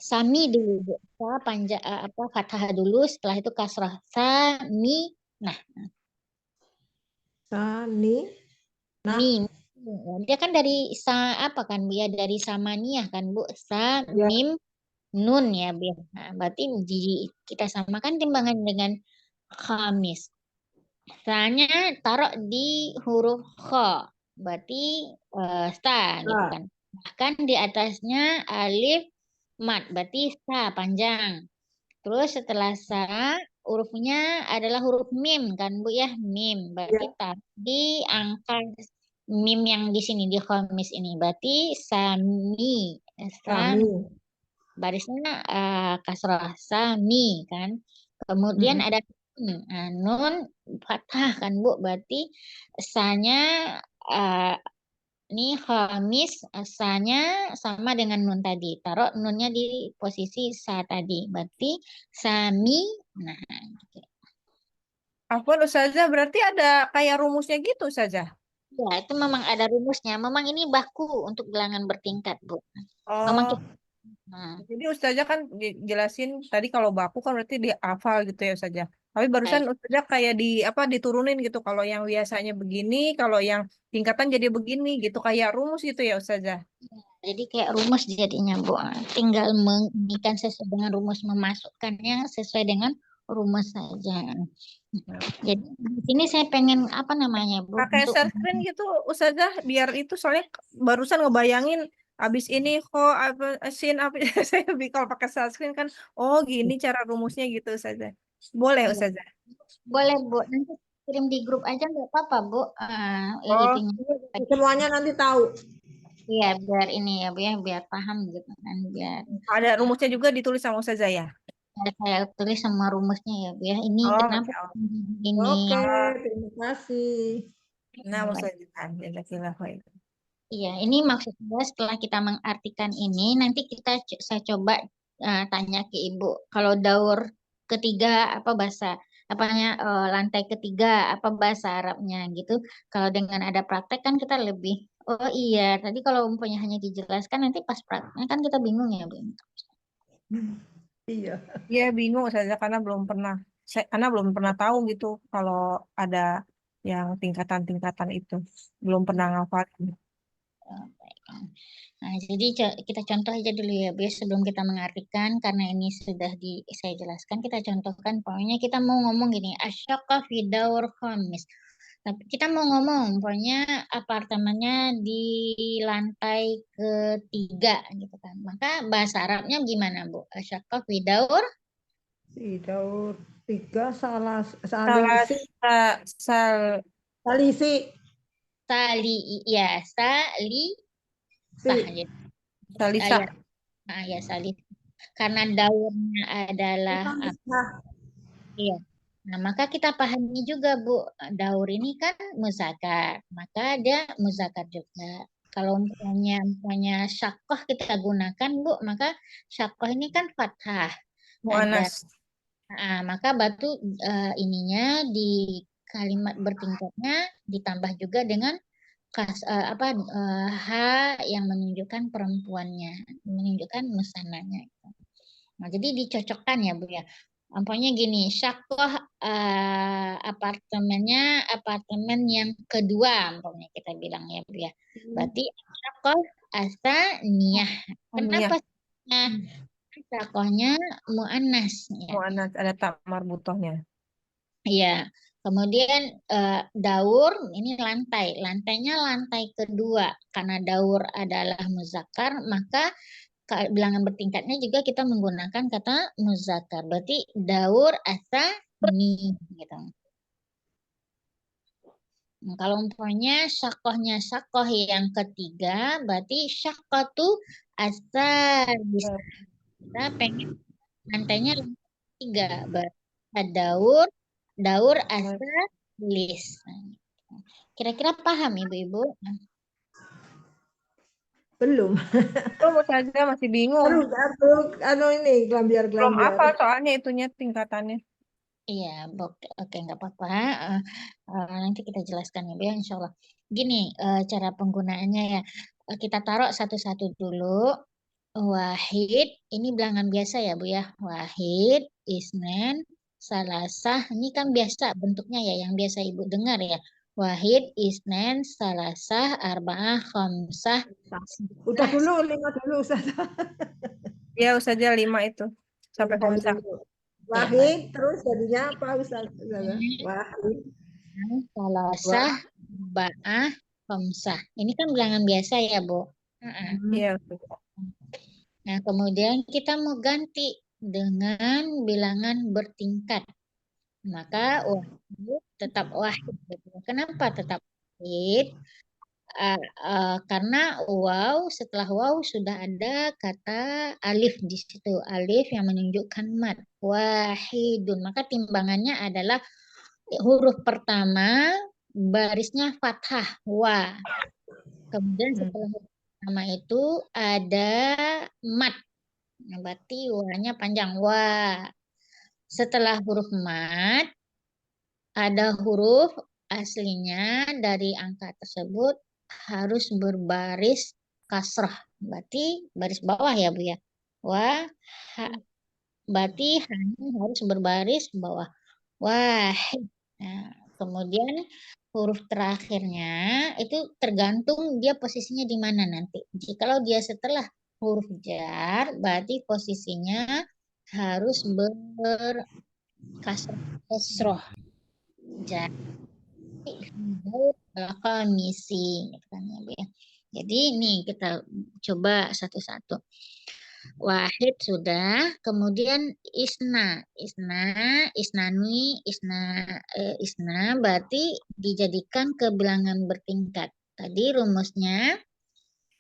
Sami dulu, Bu. Apa fathah dulu, setelah itu kasrah. Sami. Nah, Sani. Nah, mim. Dia kan dari apa kan Bu ya? Dari samaniyah kan Bu. Sa ya. mim nun ya Bu. Nah, berarti kita samakan timbangan dengan khamis. Sa-nya taruh di huruf kha. Berarti sta gitu kan. Bahkan di atasnya alif mat. Berarti sa panjang. Terus setelah sa hurufnya adalah huruf mim kan Bu ya. Mim. Berarti di angka mim yang di sini di khamis ini. Berarti sami. Sami. Barisnya kasrah sami kan. Kemudian ada nun fathah kan Bu. Berarti sa-nya ini khamis, sa-nya sama dengan nun tadi. Taruh nunnya di posisi sa tadi. Berarti sami. Nah, gitu. Afwan Ustazah, berarti ada kayak rumusnya gitu Ustazah. Ya, itu memang ada rumusnya. Memang ini baku untuk bilangan bertingkat, Bu. Memang Oh, jadi Ustazah kan jelasin tadi kalau baku kan berarti dihafal gitu ya Ustazah. Tapi barusan Ustazah kayak diturunin gitu. Kalau yang biasanya begini, kalau yang tingkatan jadi begini gitu. Kayak rumus gitu ya Ustazah. Jadi kayak rumus jadinya, Bu. Tinggal mengikan sesuai dengan rumus, memasukkannya sesuai dengan rumus saja. Jadi di sini saya pengen apa namanya, Bu, Pakai untuk share screen gitu Ustazah biar itu soalnya barusan ngebayangin abis ini kok apa sin apa saya kalau pakai share screen kan oh gini cara rumusnya gitu Ustazah. Boleh ya, Ustazah. boleh, Bu. Nanti kirim di grup aja nggak apa-apa, Bu. Oh, Itunya. Semuanya nanti tahu. Iya, biar ini ya, Bu ya, biar paham gitu kan, biar ada rumusnya juga ditulis sama Ustazah ya. saya tulis sama rumusnya ya, Bu ya. Ini Oh, kenapa Masya Allah. ini Oke, Oh, terima kasih. nah Ustazah. Jazakallah khair. Iya, ini maksudnya setelah kita mengartikan ini, nanti saya coba tanya ke Ibu. Kalau daur ketiga apa bahasa apanya lantai ketiga apa bahasa Arabnya gitu. Kalau dengan ada praktek kan kita lebih. Oh iya, tadi kalau umpamanya hanya dijelaskan nanti pas prakteknya kan kita bingung ya, Bu. Iya. Iya bingung Ustazah karena belum pernah tahu gitu kalau ada yang tingkatan-tingkatan itu belum pernah ngafalin. Nah, jadi kita contoh aja dulu ya, Bu, ya, sebelum kita mengartikan, karena ini sudah saya jelaskan, kita contohkan, pokoknya kita mau ngomong gini, asyaqqa fi daur khamis. Tapi kita mau ngomong, pokoknya apartemennya di lantai ketiga, gitu kan. Maka bahasa Arabnya gimana, Bu? Asyaqqa fi daur Di daur 3 Salah salisi. Salisi. sali, ya, sali, sah, ya. Salisa. Ya, sali. Karena daurnya adalah iya. Nah, maka kita pahami juga, Bu, daur ini kan muzakkar, maka dia muzakkar juga. Kalau umpamanya syaqqah kita gunakan, Bu, maka syaqqah ini kan fathah. Ada, Mu'anas. maka batu ininya di kalimat bertingkatnya ditambah juga dengan h yang menunjukkan perempuannya, menunjukkan musananya. Nah, jadi dicocokkan ya, Bu ya. Umpamanya gini, syakoh apartemen yang kedua, umpamanya kita bilang ya, Bu ya. Berarti syakoh asaniyah. Kenapa? Nah, syakohnya mu'annas ya. Mu'anas ada tak marbutohnya. Iya. Kemudian daur ini lantai. Lantainya lantai kedua. Karena daur adalah muzakkar, maka bilangan bertingkatnya juga kita menggunakan kata muzakkar. Berarti daur asani gitu. Nah, kalau umpamanya syakoh yang ketiga, berarti syakotu asalis. Kita pengen lantainya lantai tiga. Berarti daur asalis. Nah, kira-kira paham Ibu-Ibu? Belum. Belum saja masih bingung. Anu ini Belum gelambiar-gelambiar. apa soalnya itunya tingkatannya. Iya, oke, nggak apa-apa. Nanti kita jelaskan ya, Bu, ya, insya Allah. Gini, cara penggunaannya ya. Kita taruh satu-satu dulu. Wahid, ini bilangan biasa ya, Bu ya. Wahid, isnen, salasah. Ini kan biasa bentuknya ya, yang biasa Ibu dengar ya. Wahid, isnen, salasah, arba'ah, khamsah. Udah sittah. dulu, 5 dulu Ustaz. Ya saja 5 itu sampai 5 komsa. dulu. Ya, Wahid, terus jadinya apa Ustaz? Wahid, salasah, arba'ah, khamsah. Ini kan bilangan biasa ya, Bu. Iya. Nah, kemudian kita mau ganti dengan bilangan bertingkat. Maka wahid tetap wahid. Kenapa tetap wahid? Karena setelah waw sudah ada kata alif di situ. Alif yang menunjukkan mat. Wahidun. Maka timbangannya adalah huruf pertama barisnya fathah wa. Kemudian setelah huruf pertama itu ada mat. Nah, berarti wa-nya panjang wa. Setelah huruf mat ada huruf aslinya dari angka tersebut harus berbaris kasrah. Berarti baris bawah ya, Bu ya. Wah, berarti hanya harus berbaris bawah. Wah. Nah, kemudian huruf terakhirnya itu tergantung dia posisinya di mana nanti. Jikalau dia setelah huruf jar, berarti posisinya harus berkasroh. Jadi misi gitu kan ya, Bu ya. Jadi ini kita coba satu-satu. Wahid sudah, kemudian isnani, isna berarti dijadikan ke bilangan bertingkat. Tadi rumusnya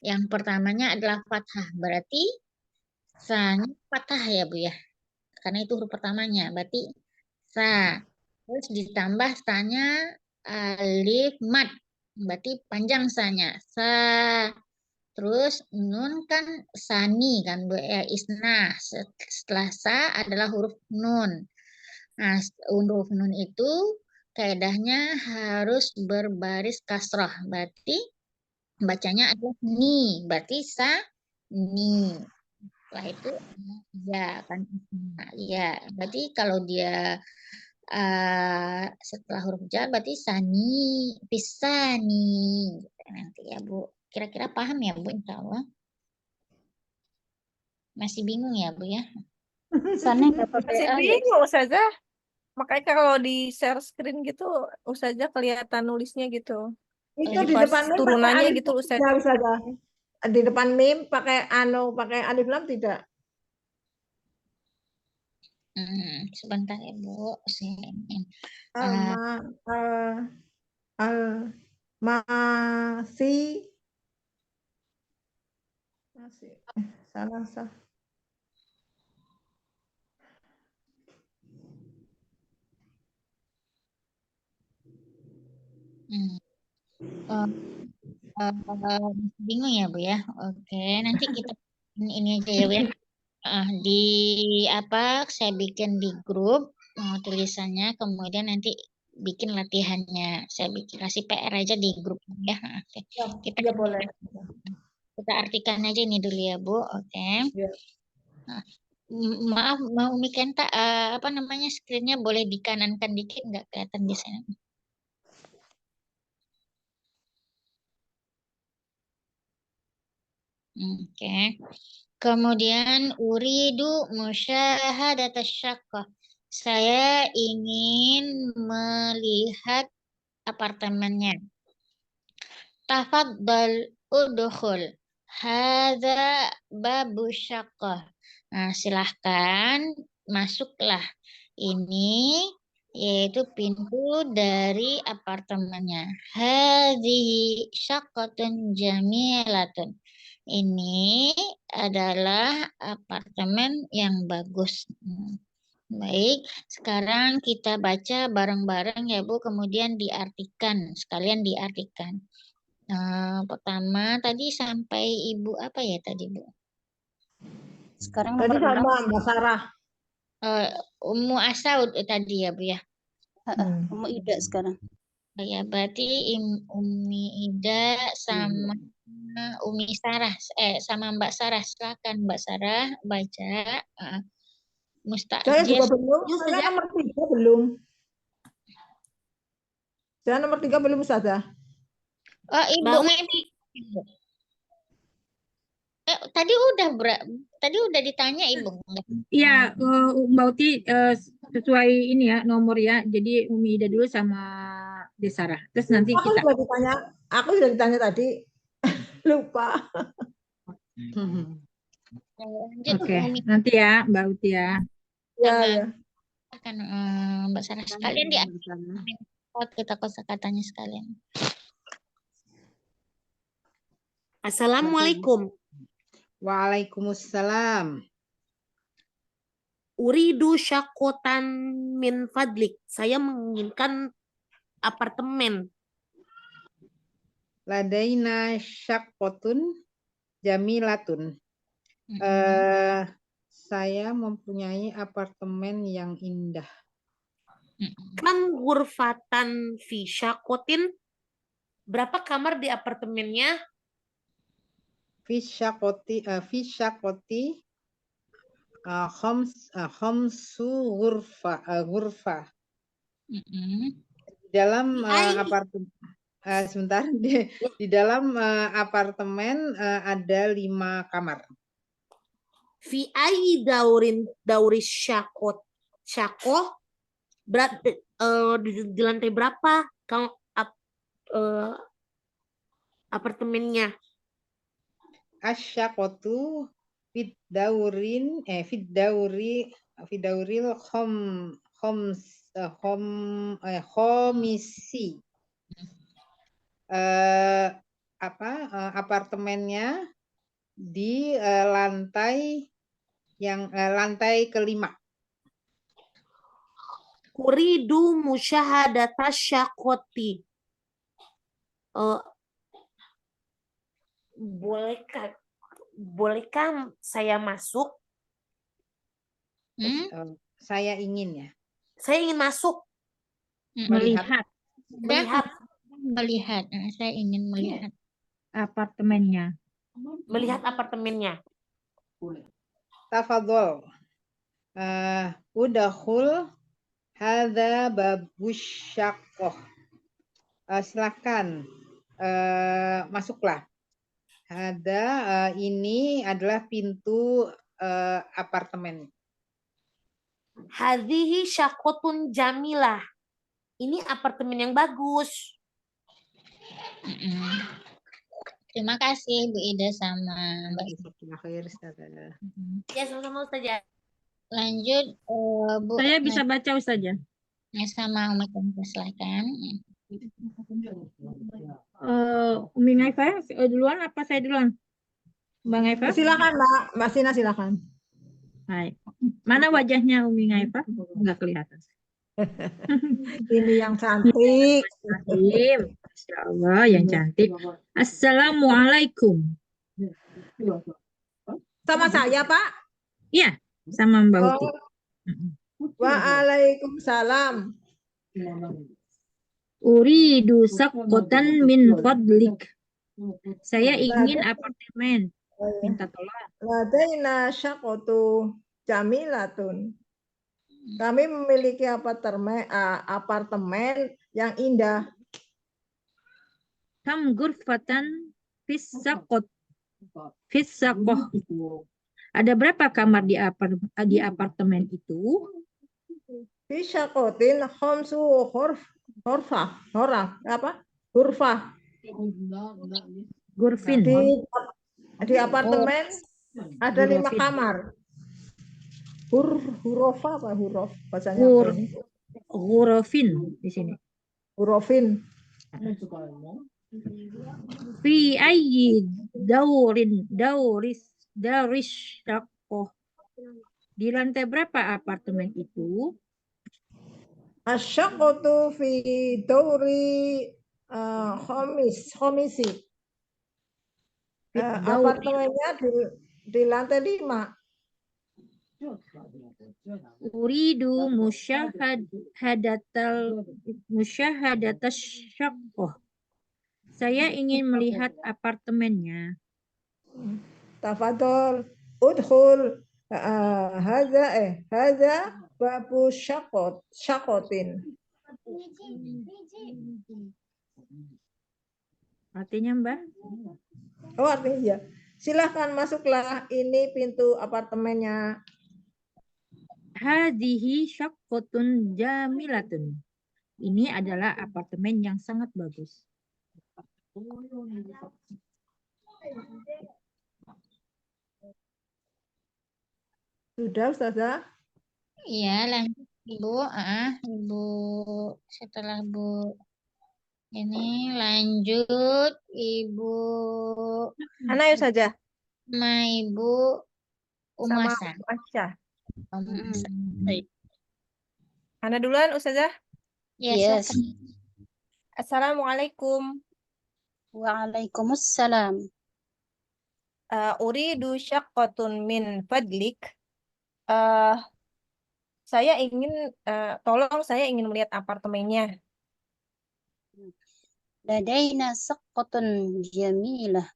yang pertamanya adalah fathah, berarti sa-nya fathah ya, Bu ya. Karena itu huruf pertamanya, berarti sa. Terus ditambah sa-nya alif mat, berarti panjang sa-nya. Sa. Terus nun kan sani kan, Bu ya, isna. Setelah sa adalah huruf nun. Nah, huruf nun itu kaidahnya harus berbaris kasrah. Berarti bacanya adalah ni. Berarti sa ni. Setelah itu ya kan, ya. Berarti kalau dia setelah huruf jar berarti sani, pisani gitu nanti ya, Bu. Kira-kira paham ya, Bu, insya Allah. Masih bingung ya, Bu ya? Sana nggak pakai Masih alif. bingung saja. Makanya kalau di share screen gitu saja kelihatan nulisnya gitu. itu Jadi di pas depan mim pakai turunannya alif gitu lam Ustaz. tidak Ustaz. Di depan mim pakai pakai alif lam tidak. Sebentar ya, Bu. Al ma al masih salah sah. Bingung ya, Bu ya? Oke, nanti kita ini aja ya, Bu ya. Di saya bikin di grup tulisannya, kemudian nanti bikin latihannya. Saya kasih PR aja di grup ya. Oke. Ya boleh. Kita artikan aja ini dulu ya, Bu. Oke. Ya. Maaf, mau Umi Kenta, apa namanya, screen-nya boleh dikanankan dikit, nggak kelihatan di sana. Oke. Kemudian uridu musyahadat asyaqqah. Saya ingin melihat apartemennya. Tafaddal udkhul. Hadza babu syaqqah. Nah, silahkan masuklah. Ini yaitu pintu dari apartemennya. Hadhihi syaqqatun jamilatun. Ini adalah apartemen yang bagus. Baik, sekarang kita baca bareng-bareng ya Bu, kemudian diartikan, sekalian diartikan. Pertama tadi sampai Ibu apa ya tadi Bu? Sekarang Tadi nomor 6. sama Mbak Sarah. Ummu Asaud tadi ya Bu ya. Ummu Ida sekarang. Ya berarti Umi Ida sama Umi Sarah, sama Mbak Sarah. Silakan Mbak Sarah baca. Saya Mustajir. juga belum. Yuk, Saya saja. nomor 3 belum. Saya nomor 3 belum, Ustazah. Oh, Ibu Baru ini. Tadi udah ditanya Ibu. Iya, Mbak Uti sesuai ini ya nomor ya. Jadi Umi Ida dulu sama Desara. Terus nanti Aku kita. sudah ditanya tadi. Lupa. Lanjut Oke, Umi nanti ya Mbak Uti ya. Ya, sama ya. akan Mbak Sarah sekalian dia kita kosakatanya sekalian. Assalamualaikum. Waalaikumsalam. Uridu syakotan min fadlik. Saya menginginkan apartemen. Ladaina syaqqatun jamilatun. Saya mempunyai apartemen yang indah. Kam ghurfatan fi syakotin. Berapa kamar di apartemennya? Fi syaqqati khamsu ghurfa. Dalam apartemen sebentar di dalam apartemen ada 5 kamar. Fi ai dauri syakot. Syakoh berarti di lantai berapa apartemennya? Asyaqqatu fid dauril khomisi. Apartemennya di lantai kelima. Uridu musyahadata syakoti. Bolehkah saya masuk? Saya ingin ya. Saya ingin masuk. Melihat Melihat. Saya ingin melihat apartemennya. Melihat apartemennya. Tafadhol. Udakhul hadza babus syaqqah. Silakan masuklah. Ini adalah pintu apartemen. Hadhihi syaqqatun jamilah. Ini apartemen yang bagus. Terima kasih Bu Ida sama Mbak Ida. Ya, sama-sama Ustazah. Lanjut Bu Saya bisa baca Ustazah. sama Umi Kompo, silakan. Umi Ngaifa duluan apa saya duluan? Mbak Ngaifa? Silakan Mbak Sina, silakan. Hai. Mana wajahnya Umi Ngaifa? Enggak kelihatan. Ini yang cantik. Masya Allah, yang cantik. Assalamualaikum. Sama saya, Pak. Iya, sama Mbak Uti. Waalaikumsalam. Uridu saqqatan min fadlik. Saya ingin apartemen. Minta tolong. Ladaina syaqqatu jamilatun. Kami memiliki apartemen yang indah. Kam ghurfatan fis saqqat. Ada berapa kamar di apartemen itu? Fi syakotin khamsu apa? Hurfah. Gurfin. Di apartemen ada 5 Gurafin. kamar. Hurofa apa huruf? Bahasanya apa Gur, ini? gurafin di sini. Hurufin. Fi ayyi dauris syaqqah. Di lantai berapa apartemen itu? Asyakotu fi dauri khomisi. Fit dauri. Apartemennya di lantai 5. Uridu musyahadatas syaqqah. Saya ingin melihat apartemennya. Tafadhol udkhul hadza babu syakotin. Artinya, Mbak? Oh, artinya ya. Silahkan masuklah, ini pintu apartemennya. Hadhihi syaqqatun jamilatun. Ini adalah apartemen yang sangat bagus. Sudah, Ustazah? Iya, lanjut Ibu. Ibu setelah Bu ini lanjut Ibu Ana yuk saja sama Ibu sama Umasa. Asya. Baik. Ana duluan Ustazah. Ya, Yes. silakan. Assalamualaikum. Waalaikumsalam. Uridu syaqqatun min fadlik. Saya ingin tolong saya ingin melihat apartemennya. Ladaina saqqatun jamilah.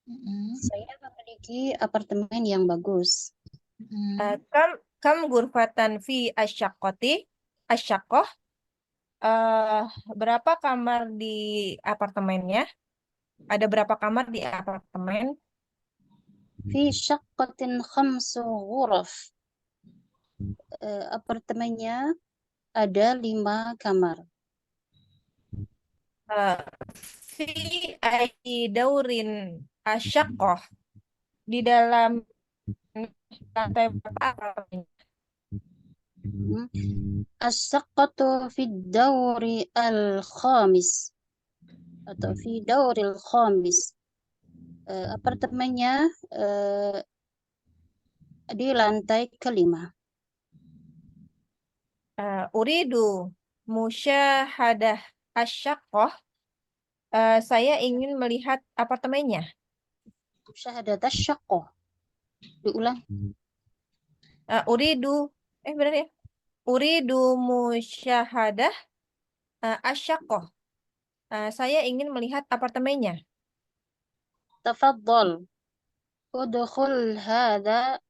Mm-mm. Saya memiliki apartemen yang bagus. Mm-mm. Kam gurfatan fi asyaqqah. Berapa kamar di apartemennya? Ada berapa kamar di apartemen? Fi syaqqatin khamsu ghuraf. Apartemennya ada 5 kamar. Fi ayyi daurin asyaqqah. Di dalam lantai berapa apartemennya? As-saqqatu fi dauri al-khamis. Atau fi dauri al-khamis. Apartemennya di lantai kelima. Uridu musyahadah asyaqqah. Saya ingin melihat apartemennya. Musyahadat asyaqqah. Diulang. Benar ya? Uridu musyahadah asyaqqah. Saya ingin melihat apartemennya. Tafadhal. Udkhul hadha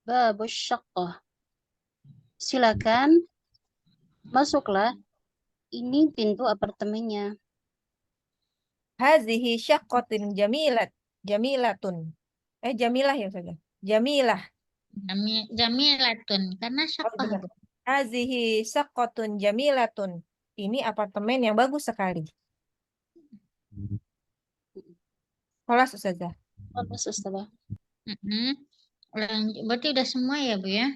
babu syaqqah. Silakan masuklah. Ini pintu apartemennya. Hazihi syaqqatin jamilatun. Jamilah ya saja. Jamilah. Jamilatun karena syaqqah, benar. Bu. Hazihi syaqqatun jamilatun. Ini apartemen yang bagus sekali. Kelas Ustazah. Bagus, Ustazah. Mm-mm. Lanjut. Berarti udah semua ya, Bu ya?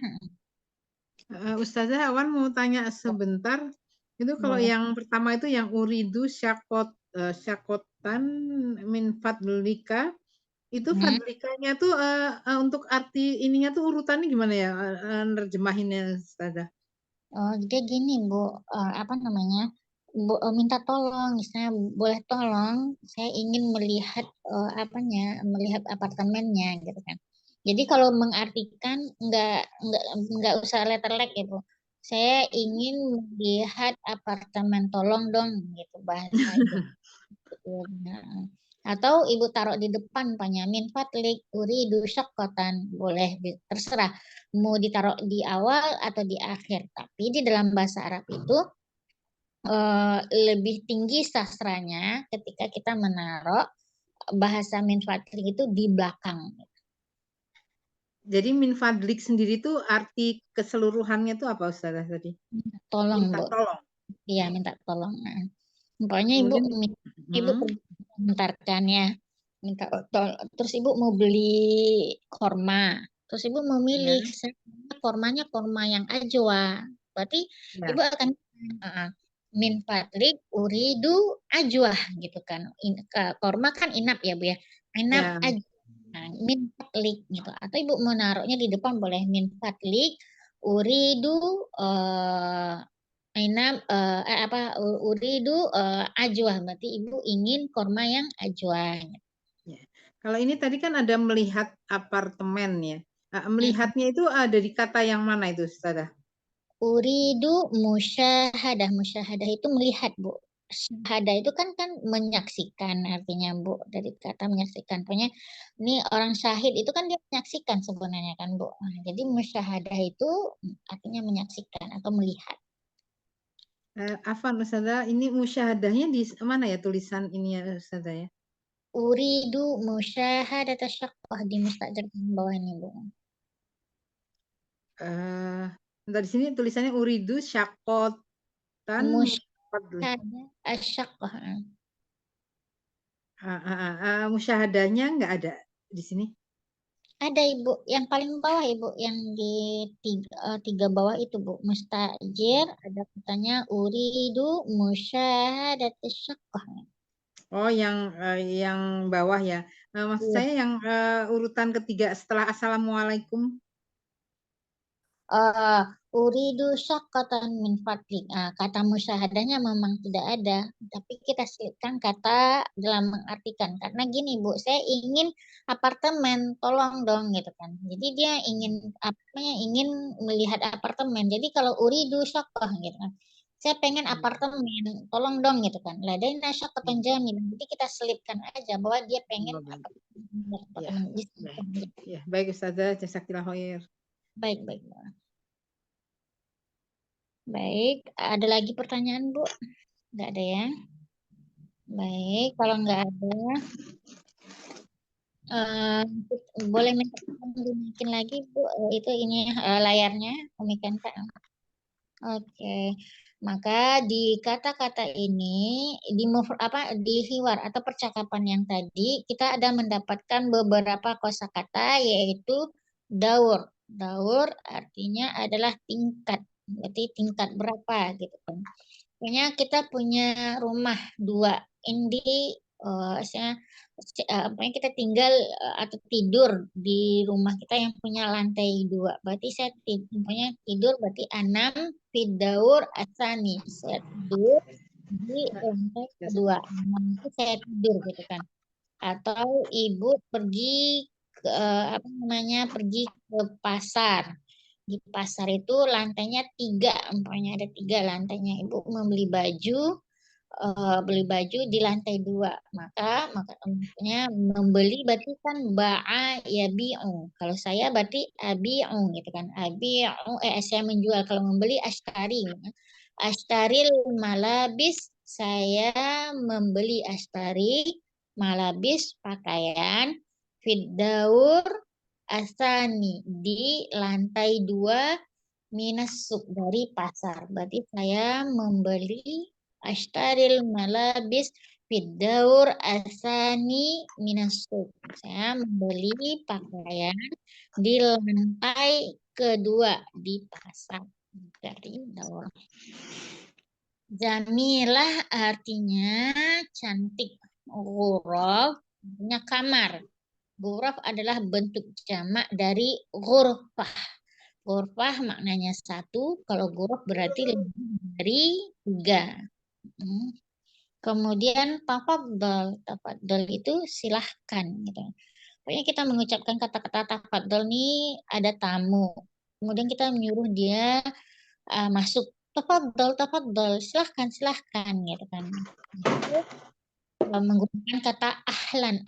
Ustazah Awan mau tanya sebentar. Itu kalau Boleh. yang pertama itu yang uridu syakotan min fadlika. Itu fadlikanya tuh untuk arti ininya tuh urutannya gimana ya? Nerjemahinnya Ustazah. Oh, dia gini, Bu. Apa namanya? Bu, minta tolong, misalnya boleh tolong, saya ingin melihat melihat apartemennya, gitu kan. Jadi kalau mengartikan nggak usah letterlek ya, Bu. Saya ingin melihat apartemen, tolong dong, gitu bahasa itu. Nah, atau ibu taruh di depan min fadlik uridu syaqqatan, boleh terserah mau ditaruh di awal atau di akhir, tapi di dalam bahasa Arab itu lebih tinggi sastranya ketika kita menaruh bahasa min fadlik itu di belakang. Jadi min fadlik sendiri tuh arti keseluruhannya tuh apa Ustazah tadi? Tolong, Minta Bu. tolong. Iya, minta tolong. Nah, pokoknya ibu Kemudian pergi sebentar kan ya, minta terus ibu mau beli korma, terus ibu mau milih kormanya korma yang ajwa, berarti ya. ibu akan min fadlik uridu ajwa gitu kan. Korma kan inap ya Bu ya, inap Ya. ajwa. Nah, min fadlik gitu, atau ibu mau naruhnya di depan boleh min fadlik uridu Ainam uridu ajwa, berarti ibu ingin korma yang ajwa. Ya. Kalau ini tadi kan ada melihat apartemen ya. Melihatnya itu ada di kata yang mana itu Ustazah? Uridu musyahadah. Musyahadah itu melihat, Bu. Syahadah itu kan menyaksikan artinya, Bu, dari kata menyaksikan. Pokoknya ini orang syahid itu kan dia menyaksikan sebenarnya kan, Bu. Nah, jadi musyahadah itu artinya menyaksikan atau melihat. Afan Ustazah, ini musyahadahnya di mana ya tulisan ini ya Ustazah ya? Uridu musyahadat syaqqah di mustajab bawah ini, Bu. Di sini tulisannya uridu syakotan Musyahadah asyaqqah. musyahadahnya nggak ada di sini. Ada Ibu, yang paling bawah Ibu, yang di tiga bawah itu Bu, mustajir, ada katanya uridu musyahadat syaqqah. Oh, yang bawah ya. Maksud saya yang urutan ketiga setelah assalamualaikum. Uridu syaqqatan min fadlik. Kata musyahadahnya memang tidak ada, tapi kita selipkan kata dalam mengartikan. Karena gini Bu, saya ingin apartemen, tolong dong gitu kan. Jadi dia ingin melihat apartemen. Jadi kalau uridu syaqqah gitu kan. Saya pengen apartemen, tolong dong gitu kan. Ladaina syaqqatan jamil. Jadi kita selipkan aja bahwa dia pengen apartemen. Ya, baik Ustazah, jazakallah khair. Baik. Baik, ada lagi pertanyaan Bu? Nggak ada ya? Baik, kalau nggak ada, boleh minta dinaikin lagi Bu, itu ini layarnya, demikian Pak. Oke, maka di kata-kata ini di hiwar atau percakapan yang tadi kita ada mendapatkan beberapa kosakata yaitu daur. Daur artinya adalah tingkat, berarti tingkat berapa gitu kan. Pokoknya kita punya rumah 2. Ini pokoknya kita tinggal atau tidur di rumah kita yang punya lantai 2. Berarti saya pokoknya tidur berarti 6 fidaur asani. Saya tidur di lantai kedua. Nanti saya tidur gitu kan. Atau ibu pergi ke pergi ke pasar. Di pasar itu lantainya 3, umpamanya ada 3 lantainya. Ibu membeli baju, di lantai 2. Maka maksudnya membeli berarti kan ba'a yabi'u. Kalau saya berarti abi'u gitu kan. Saya menjual. Kalau membeli ashtari. Ashtaril malabis, saya membeli ashtari malabis pakaian fiddaur asani di lantai 2 minasuk dari pasar. Berarti saya membeli ashtaril malabis fiddaur asani minasuk. Saya membeli pakaian di lantai kedua di pasar. Dari daur. Jamilah artinya cantik. Ghuraf artinya kamar. Ghuraf adalah bentuk jamak dari ghurfah. Ghurfah maknanya 1, kalau ghuraf berarti lebih dari 3. Kemudian tafadhol. Tafadhol itu silahkan gitu. Pokoknya kita mengucapkan kata-kata tafadhol ini ada tamu. Kemudian kita menyuruh dia masuk. Tafadhol, silahkan gitu kan. Menggunakan kata ahlan,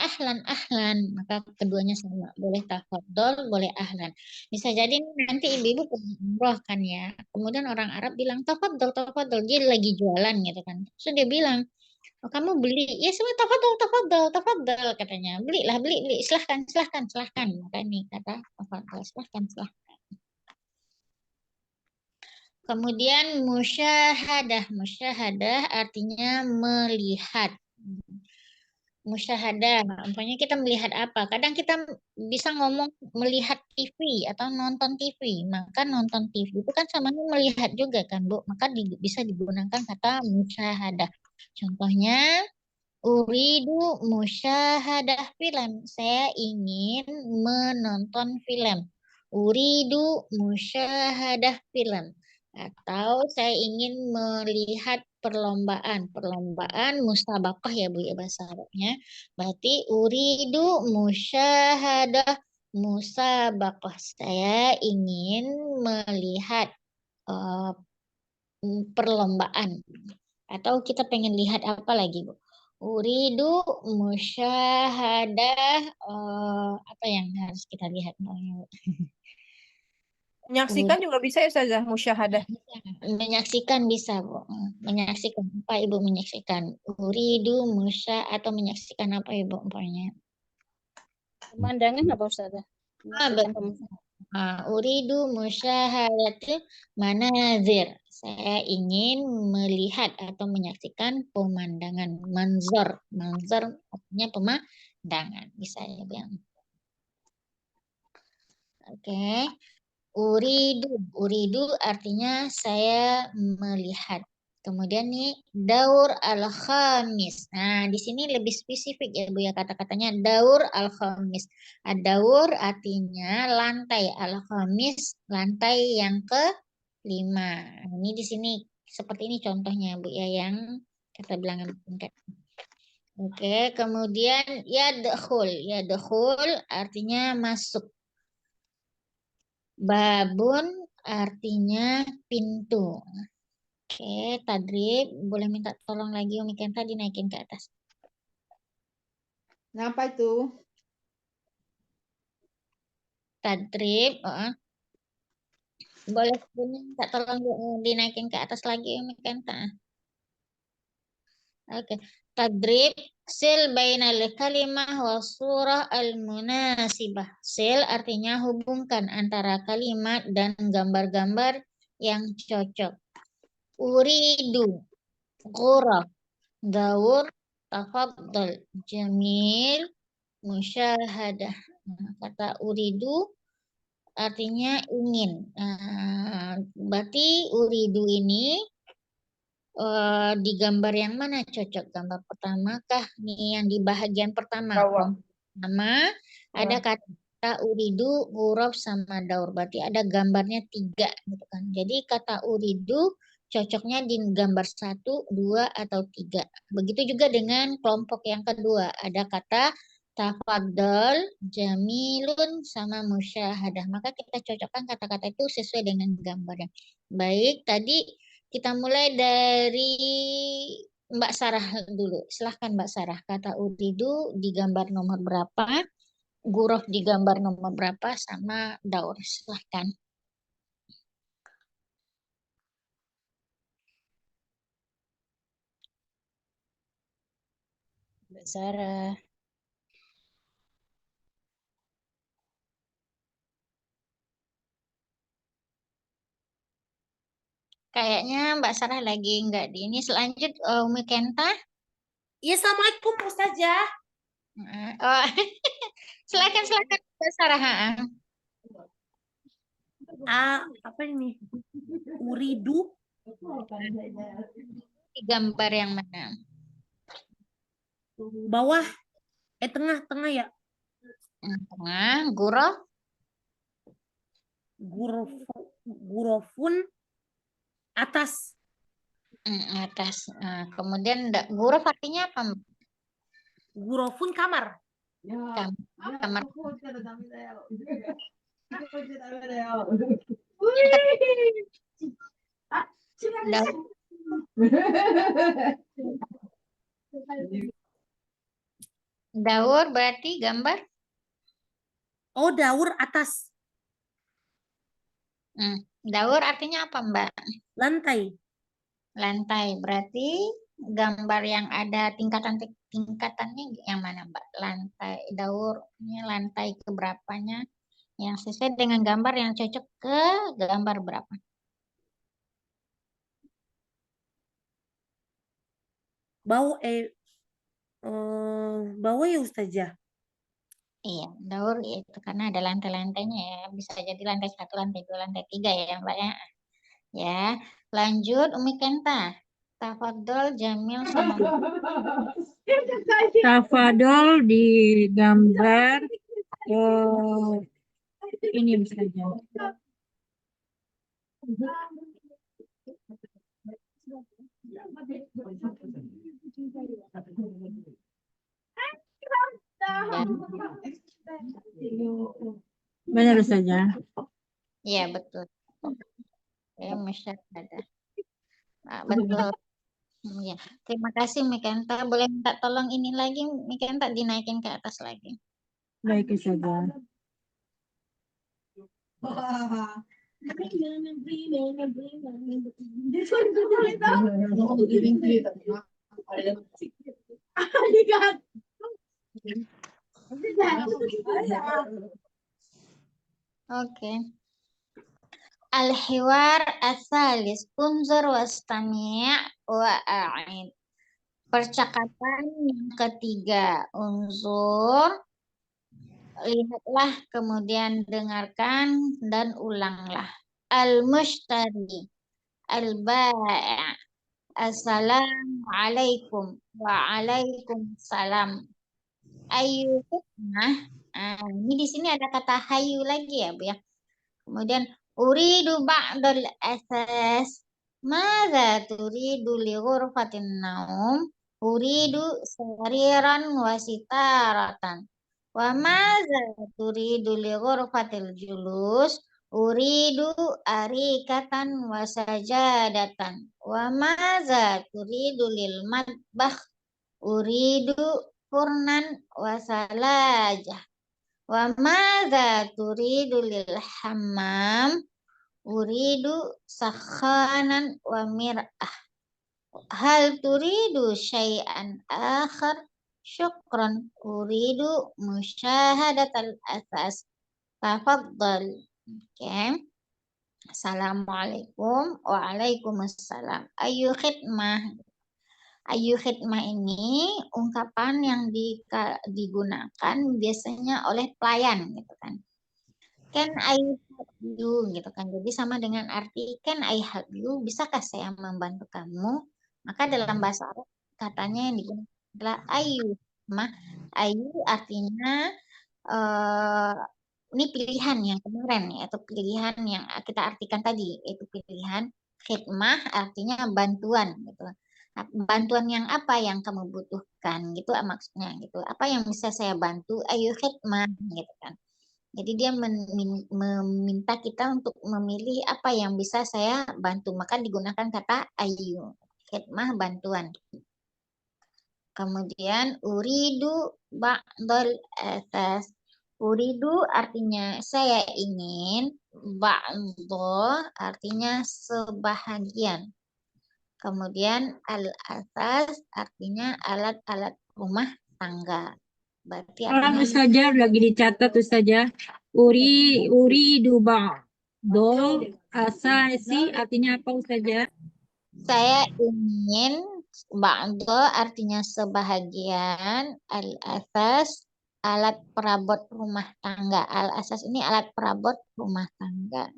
maka keduanya sama. Boleh tafadhol, boleh ahlan. Bisa jadi nanti ibu-ibu pergi umroh kan ya. Kemudian orang Arab bilang tafadhol, dia lagi jualan gitu kan. Terus dia bilang, Oh, kamu beli? Ya semua tafadhol, tafadhol, tafadhol katanya. Belilah, beli. Silahkan, silahkan, silahkan. Maka ini kata tafadhol, silahkan, silahkan. Kemudian musyahadah. Musyahadah artinya melihat. Musyahadah, umpamanya kita melihat apa? Kadang kita bisa ngomong melihat TV atau nonton TV. Maka nonton TV itu kan sama melihat juga kan, Bu. Maka bisa digunakan kata musyahadah. Contohnya, uridu musyahadah film. Saya ingin menonton film. Uridu musyahadah film. Atau saya ingin melihat perlombaan. Perlombaan musabaqah ya Bu ya bahasa Arabnya. Berarti uridu musyahadah musabaqah. Saya ingin melihat perlombaan. Atau kita pengen lihat apa lagi Bu? Uridu musyahadah apa yang harus kita lihat? Menyaksikan juga bisa ya Ustazah, musyahadah. Menyaksikan bisa, Bu. Menyaksikan apa Ibu menyaksikan? Uridu atau menyaksikan apa Ibu umpamanya? Pemandangan apa Ustazah? Betul. Uridu musyahadatil manazir. Saya ingin melihat atau menyaksikan pemandangan. Manzor. Manzor artinya pemandangan. Bisa ya bilang. Oke. Uridu artinya saya melihat. Kemudian nih daur al-khamis. Nah, di sini lebih spesifik ya Bu ya kata-katanya daur al-khamis. Daur artinya lantai, al-khamis lantai yang ke-5. Ini di sini seperti ini contohnya Bu ya yang kita bilang tingkat. Oke, kemudian yadkhul. Yadkhul artinya masuk. Babun artinya pintu. Oke, tadrib. Boleh minta tolong lagi Umi Kenta dinaikin ke atas. Kenapa itu? Tadrib. Boleh minta tolong dinaikin ke atas lagi Umi Kenta. Oke. Tadrib. Sil bainal kalimah wa surah al-munasibah. Sil artinya hubungkan antara kalimat dan gambar-gambar yang cocok. Uridu, ghuraf, daur, tafadhal, jamil, musyahadah. Nah, kata uridu artinya ingin. Berarti uridu ini di gambar yang mana cocok? Gambar pertama kah? Nih yang di bahagian pertama. Pertama ada kata uridu, ghuraf sama daur. Berarti ada gambarnya 3 gitu kan. Jadi kata uridu cocoknya di gambar 1, 2, atau 3. Begitu juga dengan kelompok yang kedua. Ada kata tafadhol, jamilun, sama musyahadah. Maka kita cocokkan kata-kata itu sesuai dengan gambarnya. Baik, tadi kita mulai dari Mbak Sarah dulu. Silahkan Mbak Sarah. Kata uridu di gambar nomor berapa? Ghuraf di gambar nomor berapa? Sama daur. Silahkan. Mbak Sarah. Kayaknya Mbak Sarah lagi nggak di ini. Selanjut Umi Kenta. Iya, Assalamualaikum Ustazah. Oh, silakan Mbak Sarah. Apa ini? Uridu. Di gambar yang mana? Bawah. Tengah ya. Tengah, ghuraf. Ghurafun atas. Atas. Kemudian ghuraf artinya apa? Ghurafun kamar. Kamar. Daur berarti gambar? Oh, daur atas. Daur artinya apa Mbak? Lantai. Lantai berarti gambar yang ada tingkatannya yang mana, Mbak? Lantai daurnya, lantai keberapanya yang sesuai dengan gambar yang cocok ke gambar berapa? Bawah ya Ustazah. Iya, daur itu karena ada lantai-lantainya ya. Bisa jadi lantai 1, lantai 2, lantai 3 ya, Mbak ya. Ya, lanjut Umi Kenta. Tafadhol Jamil sama Tafadol di gambar ini saja. Benar saja. Iya, betul. Ya, musyahadah. Nah, betul. Ya. Terima kasih Mikenta. Boleh minta tolong ini lagi, Mikenta dinaikin ke atas lagi. Baik saja. Oke. Al-hiwar asalis unzur wastami' wa a'id. Percakapan yang ketiga, unzur, lihatlah, kemudian dengarkan dan ulanglah. Al-mushtari, al-bai', assalamualaikum, waalaikumsalam. Ayyuhumma, ini di sini ada kata hayu lagi ya, Bu ya. Kemudian uridu ba'dal asas. Madza turidu li ghurfatin naum? Uridu sariran wa sitaratan. Wa madza turidu li ghurfatil julus? Uridu arikatan wa sajadatan. Wa madza turidu lil matbakh? Uridu furnan wa salajah. Wa madza turidu lil hammam? Uridu sakhanan wa mir'ah. Hal turidu syai'an akhar? Syukran. Uridu musyahadatal asas. Tafadhal. Oke. Assalamualaikum. Waalaikumsalam. Ayu khidmah. Ayu khidmah ini ungkapan yang digunakan biasanya oleh pelayan gitu kan. Can I help you gitu kan. Jadi sama dengan arti can I help you, bisakah saya membantu kamu? Maka dalam bahasa Arab katanya yang digunakan adalah ayu. Ayu artinya ini pilihan yang kemarin ya, atau pilihan yang kita artikan tadi, yaitu pilihan. Khidmah artinya bantuan gitu. Nah, bantuan yang apa yang kamu butuhkan gitu maksudnya gitu. Apa yang bisa saya bantu? Ayu khidmah gitu kan. Jadi dia meminta kita untuk memilih apa yang bisa saya bantu. Maka digunakan kata ayu. Khidmah bantuan. Kemudian uridu ba'dal atas. Uridu artinya saya ingin. Ba'do artinya sebahagian. Kemudian al-asas artinya alat-alat rumah tangga. Berarti Orang artinya Ustazah lagi dicatat Ustazah. Uri duba. Do asasi artinya apa Ustazah? saya ingin. Ba'do artinya sebahagian. Al-asas alat perabot rumah tangga. Al-asas ini alat perabot rumah tangga.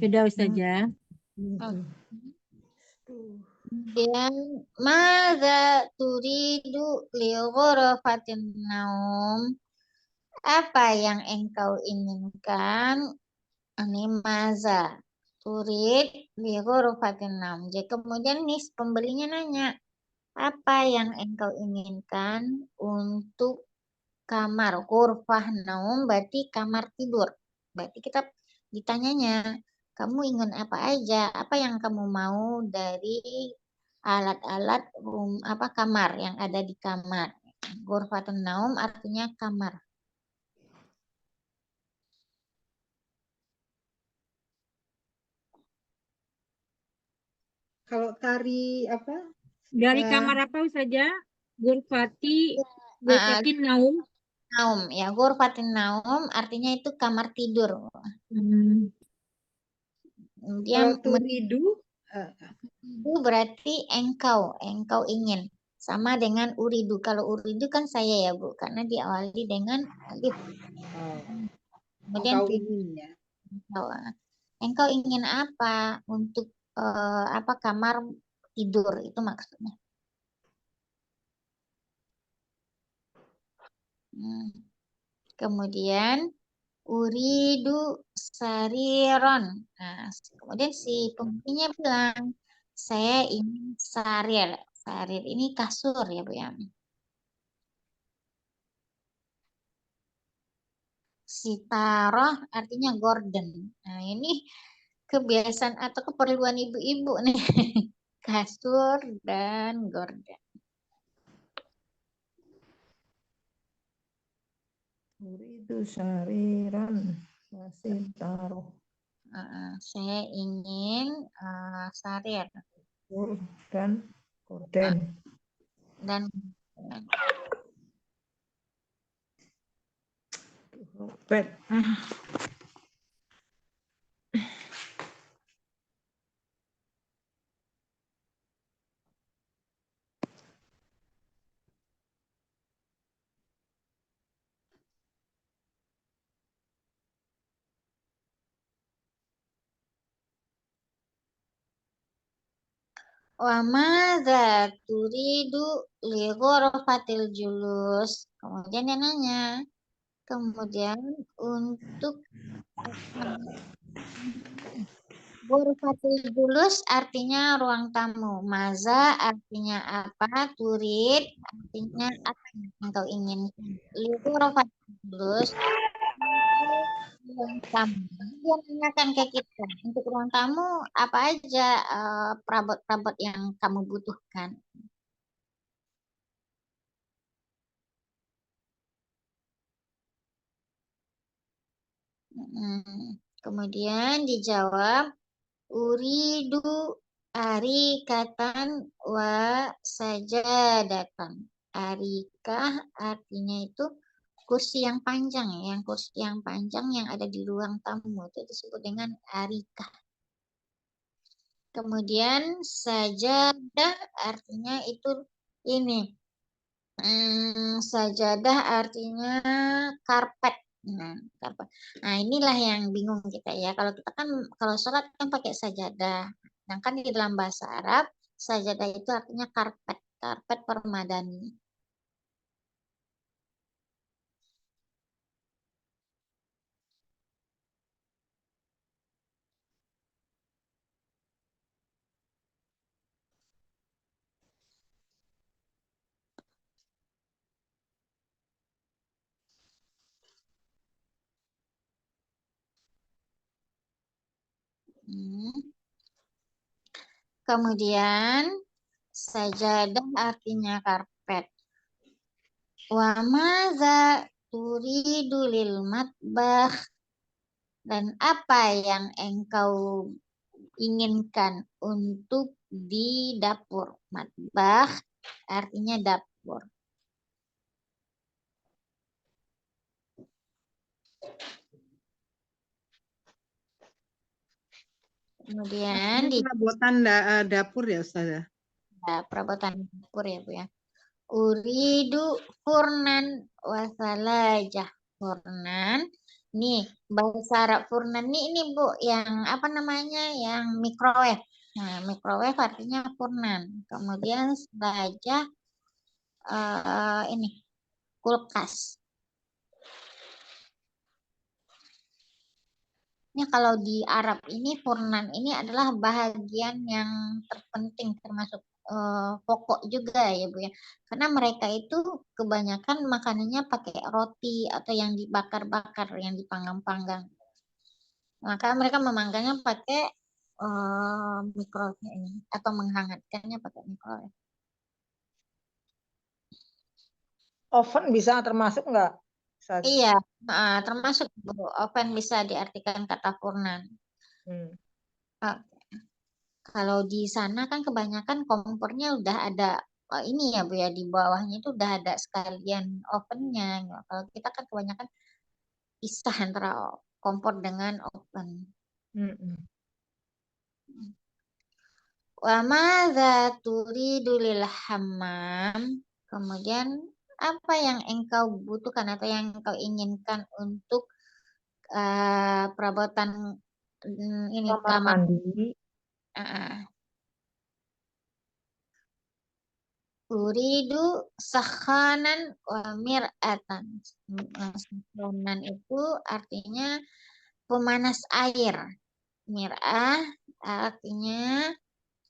Sudah Ustazah. Kemudian madza turidu li ghurfatin naum? Apa yang engkau inginkan? Ini maza turid li ghurfatin naum. Jadi kemudian nih pembelinya nanya, apa yang engkau inginkan untuk kamar? Ghurfah naum berarti kamar tidur. Berarti kita ditanyanya, kamu ingin apa aja? Apa yang kamu mau dari alat-alat kamar yang ada di kamar? Ghurfatun naum artinya kamar. Kalau tari apa? Dari Eh, kamar apa saja? Gurfati, Ah, Gurfati Naum. naum ya, ghurfatun naum artinya itu kamar tidur. Dia kalau turidu, itu berarti engkau ingin. Sama dengan uridu. Kalau uridu kan saya ya Bu, karena diawali dengan alif. Kemudian engkau ingin ya. engkau. Engkau ingin apa untuk apa kamar tidur itu maksudnya. Kemudian uridu sariron. Nah, kemudian si pembukunya bilang saya ingin sarir. Sarir ini kasur ya Bu ya. Sitaroh artinya gorden. Nah, ini kebiasaan atau keperluan ibu-ibu nih. Kasur dan gorden. Uridu sariran masih taruh Saya ingin sarir dan gorden. dan Bed. wa madza turidu li ghurfatil julus. Kemudian dia nanya, kemudian untuk ghurfatil julus artinya ruang tamu. Maza artinya apa? Turid artinya apa yang engkau inginkan. Li ghurfatil julus ruang tamu. Dia nanyakan ke kita, untuk ruang tamu apa aja perabot-perabot yang kamu butuhkan. Kemudian dijawab uridu arikatan wa sajadatan. Arikah artinya itu kursi yang panjang ya, yang kursi yang panjang yang ada di ruang tamu itu disebut dengan arikah. Kemudian sajadah artinya itu ini. Sajadah artinya karpet. Nah, karpet. Nah, inilah yang bingung kita ya. Kalau kita kan kalau sholat kan pakai sajadah. Sedangkan di dalam bahasa Arab sajadah itu artinya karpet, karpet permadani. Kemudian sajadah artinya karpet. Wa madza turidu lil matbakh, dan apa yang engkau inginkan untuk di dapur. Matbakh artinya dapur. Kemudian Ini di perabotan dapur ya Ustazah. perabotan dapur ya Bu ya. Uridu furnan wasalajah. Furnan. Nih, bahasa Arab furnan ini Bu yang apa namanya? Yang microwave. Nah, microwave artinya furnan. Kemudian salajah ini kulkas. Ya, kalau di Arab ini furnan ini adalah bagian yang terpenting termasuk pokok juga ya Bu ya. Karena mereka itu kebanyakan makanannya pakai roti atau yang dibakar-bakar, yang dipanggang-panggang. Maka mereka memanggangnya pakai microwave ini atau menghangatkannya pakai microwave. Oven bisa termasuk nggak? Ustaz? Iya, termasuk Bu. Oven bisa diartikan kata purnan. Ah, Kalau di sana kan kebanyakan kompornya udah ada ini ya Bu ya, di bawahnya itu udah ada sekalian ovennya. Kalau kita kan kebanyakan pisah antara kompor dengan oven. Wa madza turidu lil hammam. Kemudian apa yang engkau butuhkan atau yang engkau inginkan untuk perabotan ini Kamar kamar. mandi. Uridu sakhanan wa mir'atan. Sakhanan itu artinya pemanas air. Mir'ah artinya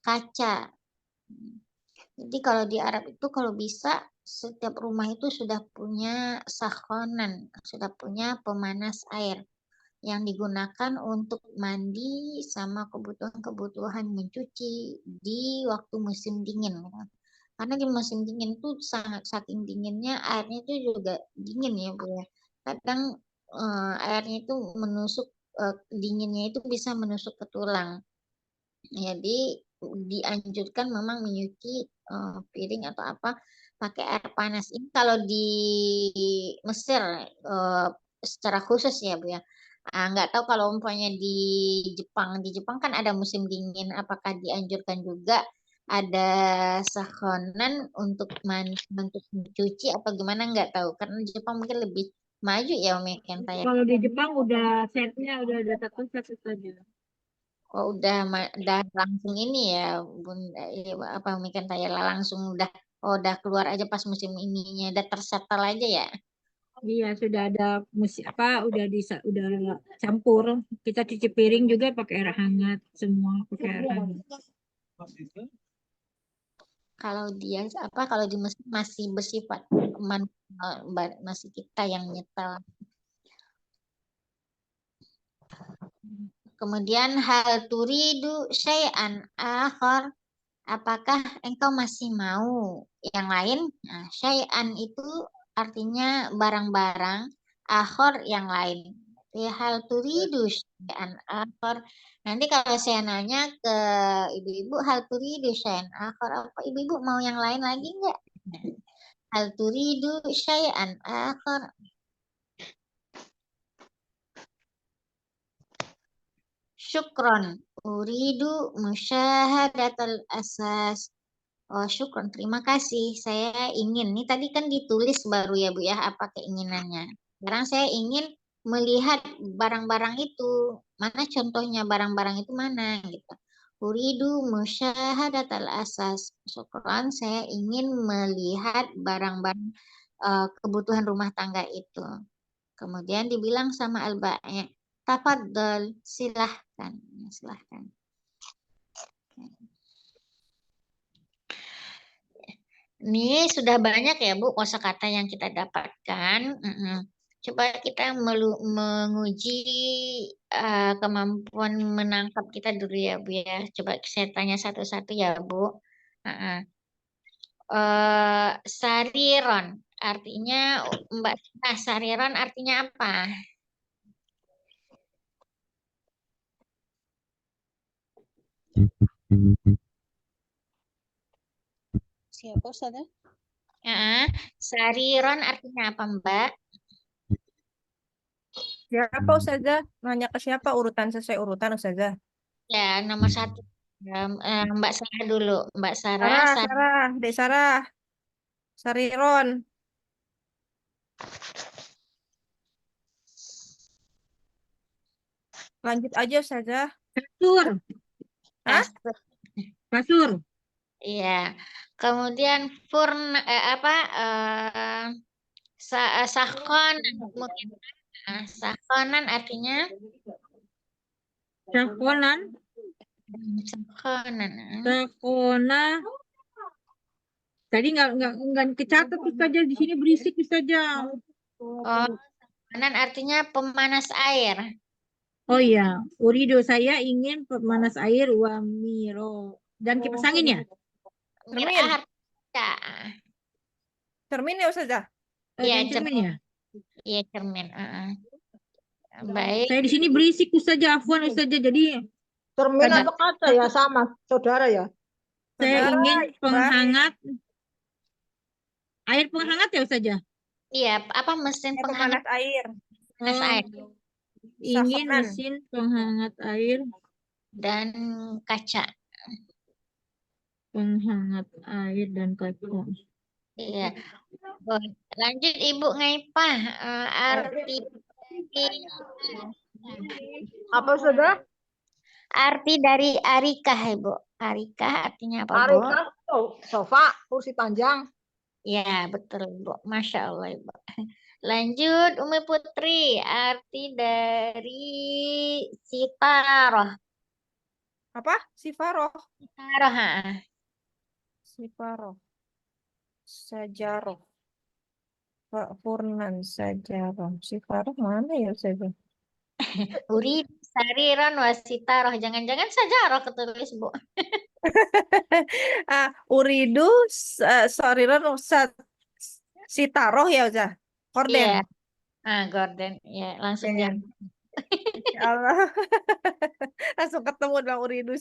kaca. Jadi kalau di Arab itu kalau bisa setiap rumah itu sudah punya sakhonan, sudah punya pemanas air yang digunakan untuk mandi sama kebutuhan-kebutuhan mencuci di waktu musim dingin. Karena di musim dingin itu saking dinginnya airnya itu juga dingin ya Bu ya. Kadang airnya itu menusuk dinginnya itu bisa menusuk ke tulang. Jadi dianjurkan memang menyuci piring atau apa pakai air panas. Ini kalau di Mesir secara khusus ya Bu ya. Nggak tahu kalau umpamanya di Jepang kan ada musim dingin. Apakah dianjurkan juga ada sakhonan untuk mencuci atau gimana nggak tahu. Karena di Jepang mungkin lebih maju ya Umi Kenta ya. Kalau di Jepang udah setnya udah ada satu set saja. Oh udah langsung ini ya Bun apa Umi Kenta ya langsung udah keluar aja pas musim ininya udah tersetel aja ya. Iya, sudah ada udah campur. Kita cuci piring juga pakai air hangat, semua pakai air hangat. Kalau kalau di Mesir masih bersifat manual, masih kita yang nyetel. Kemudian hal turidu syai'an akhar, apakah engkau masih mau yang lain? Nah, syai'an itu artinya barang-barang, akhar yang lain. Hal turidu syai'an akhar. Nanti kalau saya nanya ke ibu-ibu hal turidu syai'an akhar, apa ibu-ibu mau yang lain lagi enggak? Hal turidu syai'an akhar. Syukron. Uridu musyahadatul asas. Oh, syukron. Terima kasih. Saya ingin. Ini tadi kan ditulis baru ya Bu ya apa keinginannya. Sekarang saya ingin melihat barang-barang itu. Mana contohnya barang-barang itu mana gitu. Uridu musyahadatul asas. Syukron. Saya ingin melihat barang-barang kebutuhan rumah tangga itu. Kemudian dibilang sama al-ba'i', tafadhol, silahkan. Silahkan. Ini sudah banyak ya Bu kosakata yang kita dapatkan. Coba kita menguji kemampuan menangkap kita dulu ya Bu ya. Coba saya tanya satu-satu ya Bu. Sariron artinya Mbak Sariron artinya apa? Siapa Ustazah? Sariron artinya apa Mbak? Siapa Ustazah? Nanya ke siapa urutan sesuai urutan Ustazah? Ya, nomor 1. Mbak Sarah dulu. Mbak Sarah. Dek Sarah. Sariron. Lanjut aja Ustazah. Kasur, Hah? kasur. Iya. Kemudian sakon mungkin sakonan artinya Sakonan, sakonan. sakona. Tadi nggak kecatat saja di sini berisik saja. Oh, sakonan artinya pemanas air. Oh iya, urido saya ingin pemanas air wamiro dan kipas angin ya. Cermin. Mir'ah. Cermin ya Ustazah? Iya, dan cermin ya. Iya, cermin. Baik. Saya di sini berisik Ustazah, afwan Ustazah. Jadi Cermin Ada- atau kaca ya sama saudara ya. saya Saudara, ingin Mbak. penghangat air penghangat ya Ustazah. Iya, apa mesin penghangat Pemanas air. panas air Ingin Sakonan. mesin penghangat air, dan kaca. penghangat air dan kaca. Iya. Boleh. Lanjut Ibu Ngaipah. Arti Apa saudara? arti dari arikah Ibu. Arikah artinya apa Bu? Arika, sofa, kursi panjang. Ya, betul Bu. Masya Allah Ibu. Lanjut Umi Putri. Arti dari sitaroh. Apa? Sifaroh. Sitaroh. Sifaroh. Sajaroh. Pak Furnan Sajaroh. Sifaroh mana ya saya? Urid sariron wasitaroh. Jangan-jangan sajaroh ketulis Bu. Uridu soriran sitaroh ya Ustaz. Korden. Iya. Gordon. Ya, langsung Iya. jam. Ya Allah. Langsung ketemu dengan uridu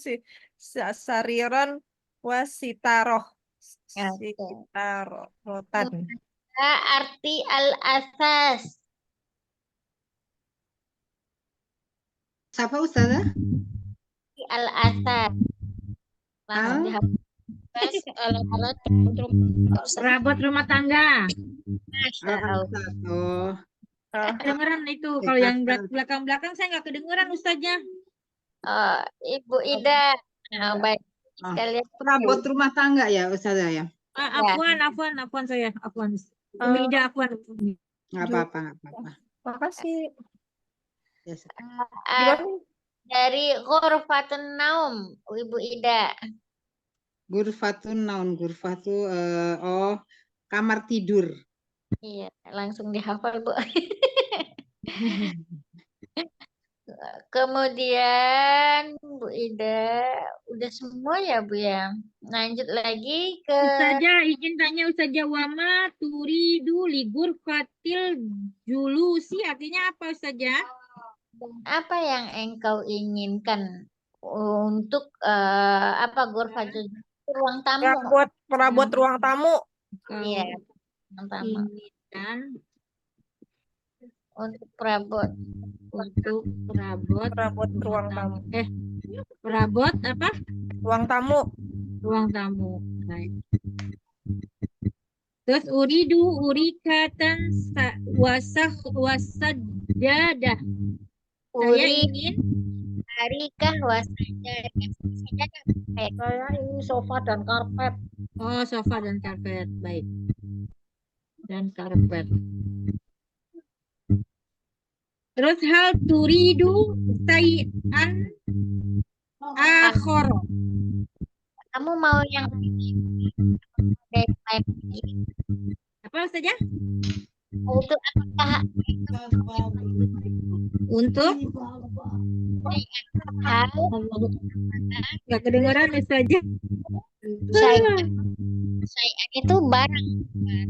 sariran wasitaroh. Oke. Sitaroh. Rotan. Arti al-asas. Siapa Ustazah? Al-asas. Langsung Al? dihapus. Alat-alat Perabot rumah tangga. Masya Allah. Oh, Kedengeran itu. Kalau yang belakang-belakang saya nggak kedengeran Ustazah. Ibu Ida. Nah, baik. Oh. Sekalian. perabot rumah tangga ya Ustazah ya? Afwan saya. Afwan. Umi Ida, afwan. Nggak apa-apa, nggak apa-apa. Makasih. Biasa. Gimana? Dari Ghurfatun Naum, Ibu Ida. Gurfatun naun, gurfatu kamar tidur. Iya, langsung dihafal, Bu. Kemudian Bu Ida, udah semua ya Bu ya. Lanjut lagi ke Ustazah, izin tanya Ustazah, wama turidu ligur fatil julusi artinya apa Ustazah? apa yang engkau inginkan untuk Ghurfatul ruang tamu. Perabot ruang tamu. Iya, ruang tamu. Inginkan Untuk perabot. Perabot ruang tamu. Perabot apa? Ruang tamu. Ruang tamu. Baik. Terus urikatan wasajadah. Saya ingin Arikah wasajadah. Saya ingin sofa dan karpet. Oh, sofa dan karpet. Baik. Dan karpet. Terus hal turidu sayan akhoro. Kamu mau yang Apa Ustazah? untuk apakah Untuk hal nggak kedengeran Ustazah. Syai'an itu barang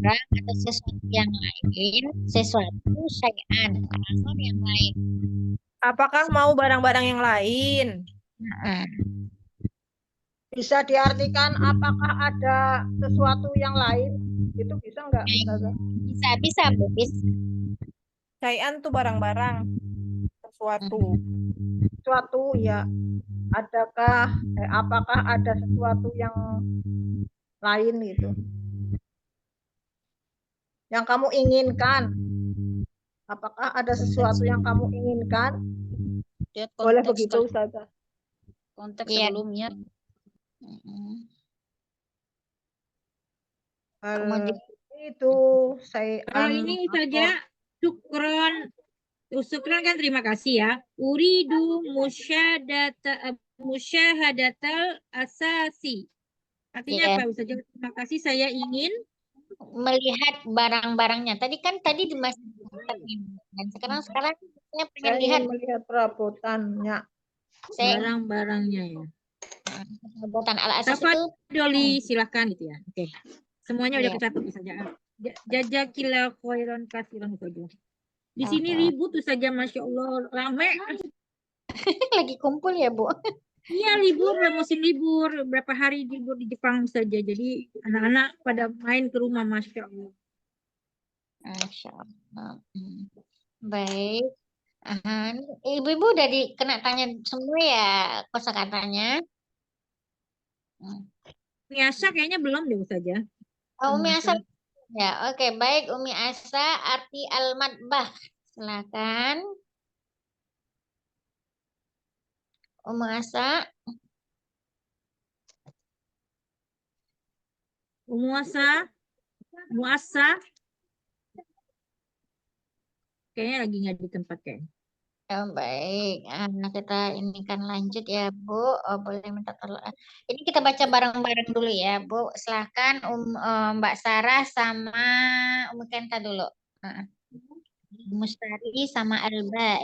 atau sesuatu yang lain, syai'an akhar yang lain. Apakah mau barang-barang yang lain? Bisa diartikan apakah ada sesuatu yang lain? Itu bisa nggak? Bisa Bu. Syai'an tuh barang-barang. Sesuatu. Sesuatu ya. Adakah, apakah ada sesuatu yang lain gitu? Yang kamu inginkan? Apakah ada sesuatu yang kamu inginkan? Lihat Boleh konteks begitu Ustazah. konteks Iya. sebelumnya. Kemudian Itu saya Kalau ini Ustazah, syukron kan terima kasih ya. Uridu musyahadatal asasi. Artinya Iya. apa Ustazah? Terima kasih, saya ingin melihat barang-barangnya. Tadi di masa dan sekarang saya pengen saya lihat ingin melihat perabotannya. barang-barangnya ya. perabotan al-asas itu Doli silahkan gitu ya. Oke. Semuanya udah Iya. kecatat Ustazah. Jazakillah khairan kasiran saja. Di sini Oke. ribut tuh saja, Masya Allah, rame. Lagi kumpul ya, Bu? Iya libur, musim libur, berapa hari libur di Jepang saja. Jadi anak-anak pada main ke rumah, Masya Allah. Masya Allah. Baik. Aha. Ibu-ibu udah kena tanya semua ya kosakatanya? Biasa kayaknya belum deh saja. Oh, Umi Asa. Ya, oke. Baik, Umi Asa, arti al-matbah. Silakan. Umi Asa. Muasa, kayaknya lagi nggak di tempat kayaknya. Oh, baik. Kita ini kan lanjut ya, Bu. Oh, boleh minta tolong. Ini kita baca bareng-bareng dulu ya, Bu. Silakan Mbak Sarah sama Umi Kenta dulu. Mustari sama Alba.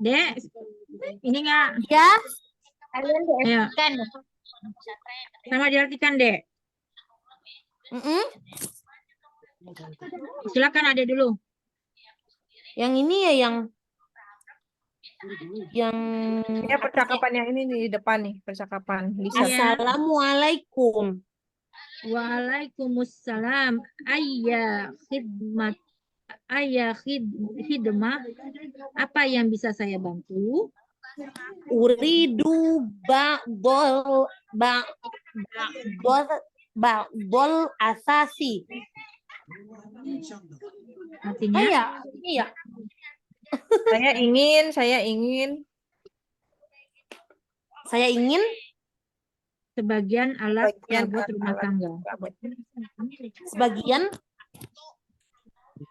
Dek, ini nggak? Ya, Kalian Ayo, diartikan. sama diartikan, Dek. mm-mm. Silakan Adek dulu. Yang ini ya yang Ya, percakapan yang ini di depan nih, percakapan Lisa. Iya. Assalamualaikum. Waalaikumsalam. Hidmah. Apa yang bisa saya bantu? Uridu ba'dol asasi. Artinya, Iya. Saya ingin sebagian alat bagian perabot rumah tangga. sebagian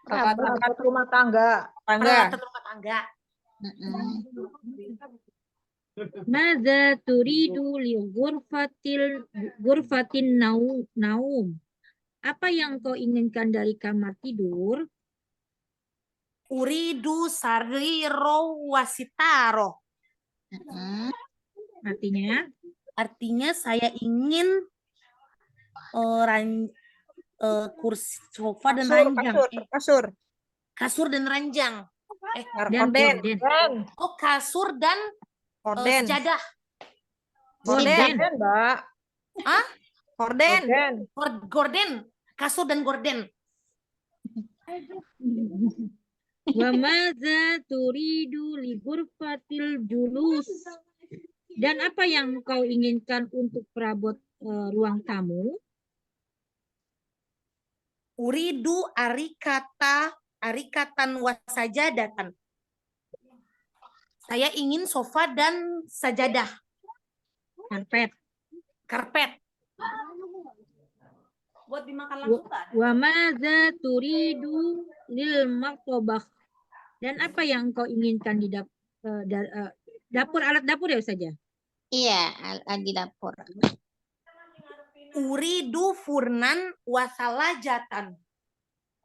Perabot rumah tangga. peralatan rumah tangga. Mada turidu li ghurfatin naum. Apa yang kau inginkan dari kamar tidur? Uridu sariro wasitaro. Artinya, saya ingin kursi sofa dan ranjang. Kasur dan ranjang. dan gorden. Oh, kasur dan sejadah. Gorden. Mbak. Gorden. Kasur dan gorden. Wa madza turidu li ghurfatil julus. Dan apa yang kau inginkan untuk perabot ruang tamu? Uridu arikatan wasajadatan. Saya ingin sofa dan sajadah. Karpet. Buat dimakan langsung kan? Wa madza turidu lil maqtabah. Dan apa yang kau inginkan di dapur, alat dapur ya saja? Iya, di dapur. Uridu furnan wasalajatan.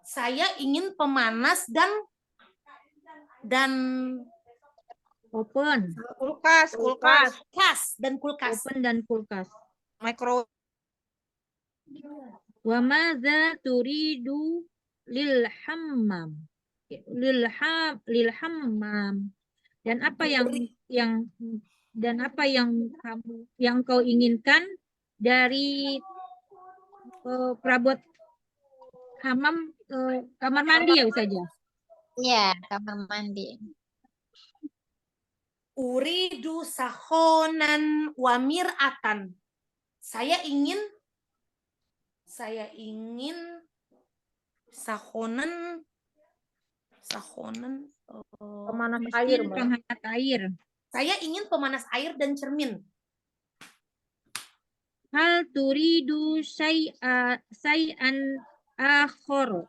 Saya ingin pemanas dan Open. Kulkas. kulkas. Open dan kulkas. Micro. Wa madza turidu lil hammam. Lil hammam. Dan apa yang kau inginkan dari perabot hammam, kamar mandi ya saja? Iya, kamar mandi. Uridu sahonan wa mir'atan. Saya ingin sahonan Pemanas air, Mbak. Penghangat air. Saya ingin pemanas air dan cermin. Hal turidu say'an akhor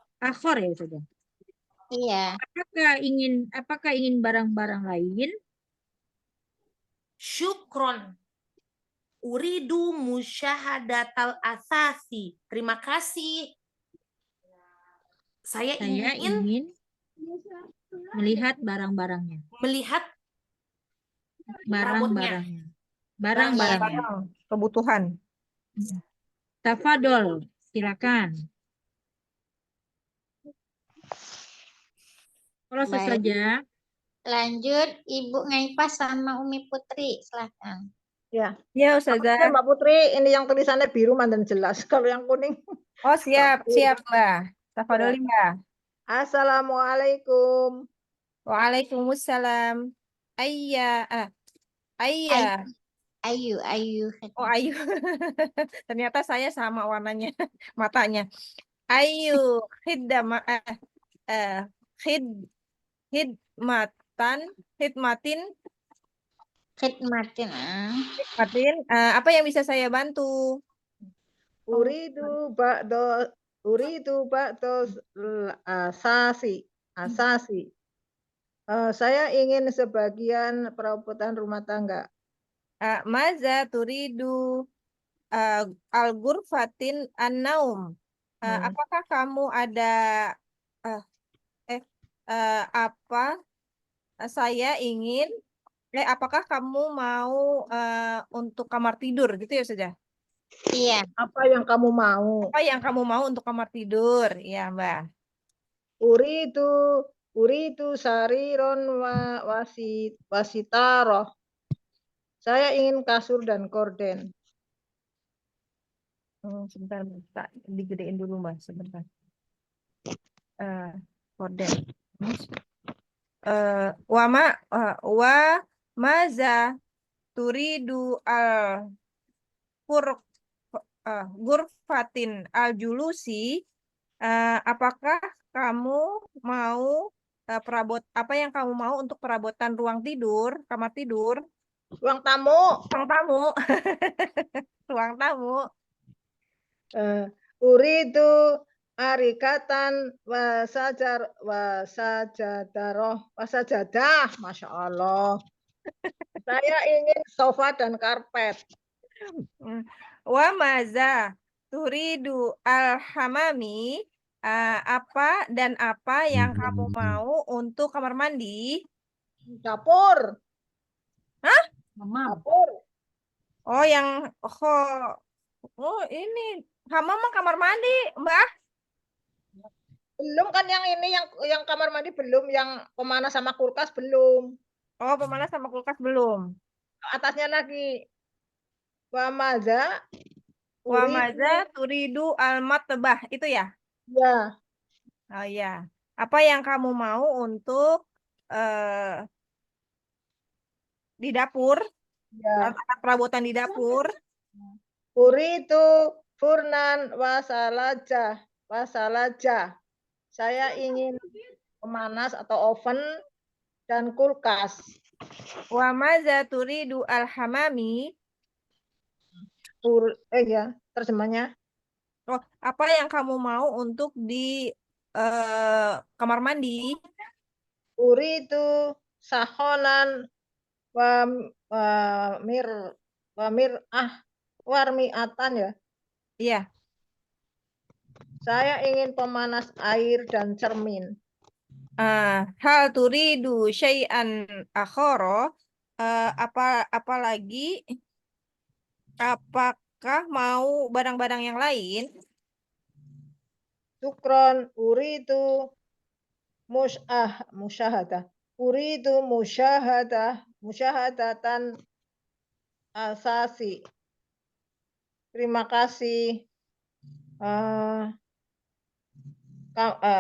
ya saja. Iya. Apakah ingin barang-barang lain? Syukron. Uridu musyahadatal asasi. Terima kasih. Saya ingin melihat barang-barangnya. Barang-barangnya. Kebutuhan. Tafadol, silakan. Proses Baik. saja. Lanjut Ibu Ngaipas sama Umi Putri, silakan. Ya. Ya, Apa Ustazah. Mbak Putri, ini yang tulisannya biru mandan jelas. Kalau yang kuning. Oh, siap, Mbak siap, Mbak. Ya. Tafadholi, Mbak. Assalamualaikum. Waalaikumsalam. Ayya, ayya. Ayu. Oh, ayu. Ternyata saya sama warnanya, matanya. Ayu, khid, hidmatin, Khidmatin. apa yang bisa saya bantu? Uridu ba'do asasi. Saya ingin sebagian perabotan rumah tangga. Maza turidu al-ghurfatin an-naum. Apakah kamu ada apa saya ingin apakah kamu mau untuk kamar tidur gitu ya saja? Iya. Apa yang kamu mau? Apa yang kamu mau untuk kamar tidur? Ya, Mbak. Uridu sariron wasitaroh. Saya ingin kasur dan korden. Sebentar, tak digedein dulu, Mbak, sebentar. Korden. Wa maza turidu al ghurfatin al julusi. Apakah kamu mau apa yang kamu mau untuk perabotan ruang tidur, kamar tidur? Ruang tamu. Ruang tamu. Ruang tamu. Uridu arikatan wasajadah. Masya Allah. Saya ingin sofa dan karpet. Wa maza turidu al-hamami. Apa yang kamu mau untuk kamar mandi? Dapur. Hah? Dapur. Oh, ini hamam kamar mandi, Mbak. Belum kan yang ini yang kamar mandi belum, yang pemanas sama kulkas belum. Oh, pemanas sama kulkas belum. Atasnya lagi. Wa maza turidu al-matbah itu ya? Ya. Oh ya. Apa yang kamu mau untuk di dapur? Ya. Alat perabotan di dapur? Uridu furnan wasalaja. Saya ingin pemanas atau oven dan kulkas. Wa maza turidu al-hamami? Ya, terjemahnya. Oh, apa yang kamu mau untuk di kamar mandi? Uridu sahonan warmiatan ya. Iya. Saya ingin pemanas air dan cermin. Hal turidu syai'an akhara? Apa lagi? Apakah mau barang-barang yang lain? Syukron, uridu musyahadah. Uridu musyahadatan asasi. Terima kasih.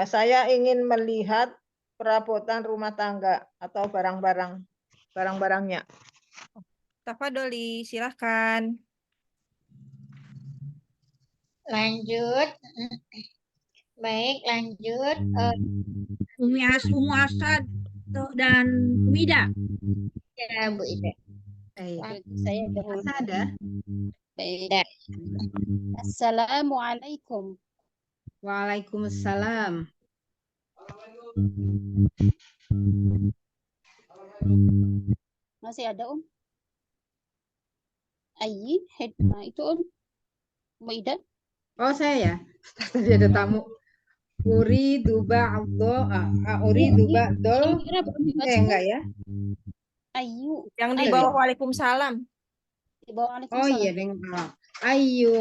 Saya ingin melihat perabotan rumah tangga atau barang-barangnya. Tafadholi, silahkan. Lanjut. Baik, lanjut. Umi Asad dan Wida. Ya, Bu Ida. Saya dahulu. Ada. Baik. Assalamualaikum. Waalaikumsalam. Masih ada, itu Mbak Ida. Oh, saya ya. Tadi ada tamu. Uridu ba'do. Uridu ba'do. Enggak ya. Ayu. Yang di bawah Waalaikumsalam. Di bawah Oh iya, Deng. Ayu.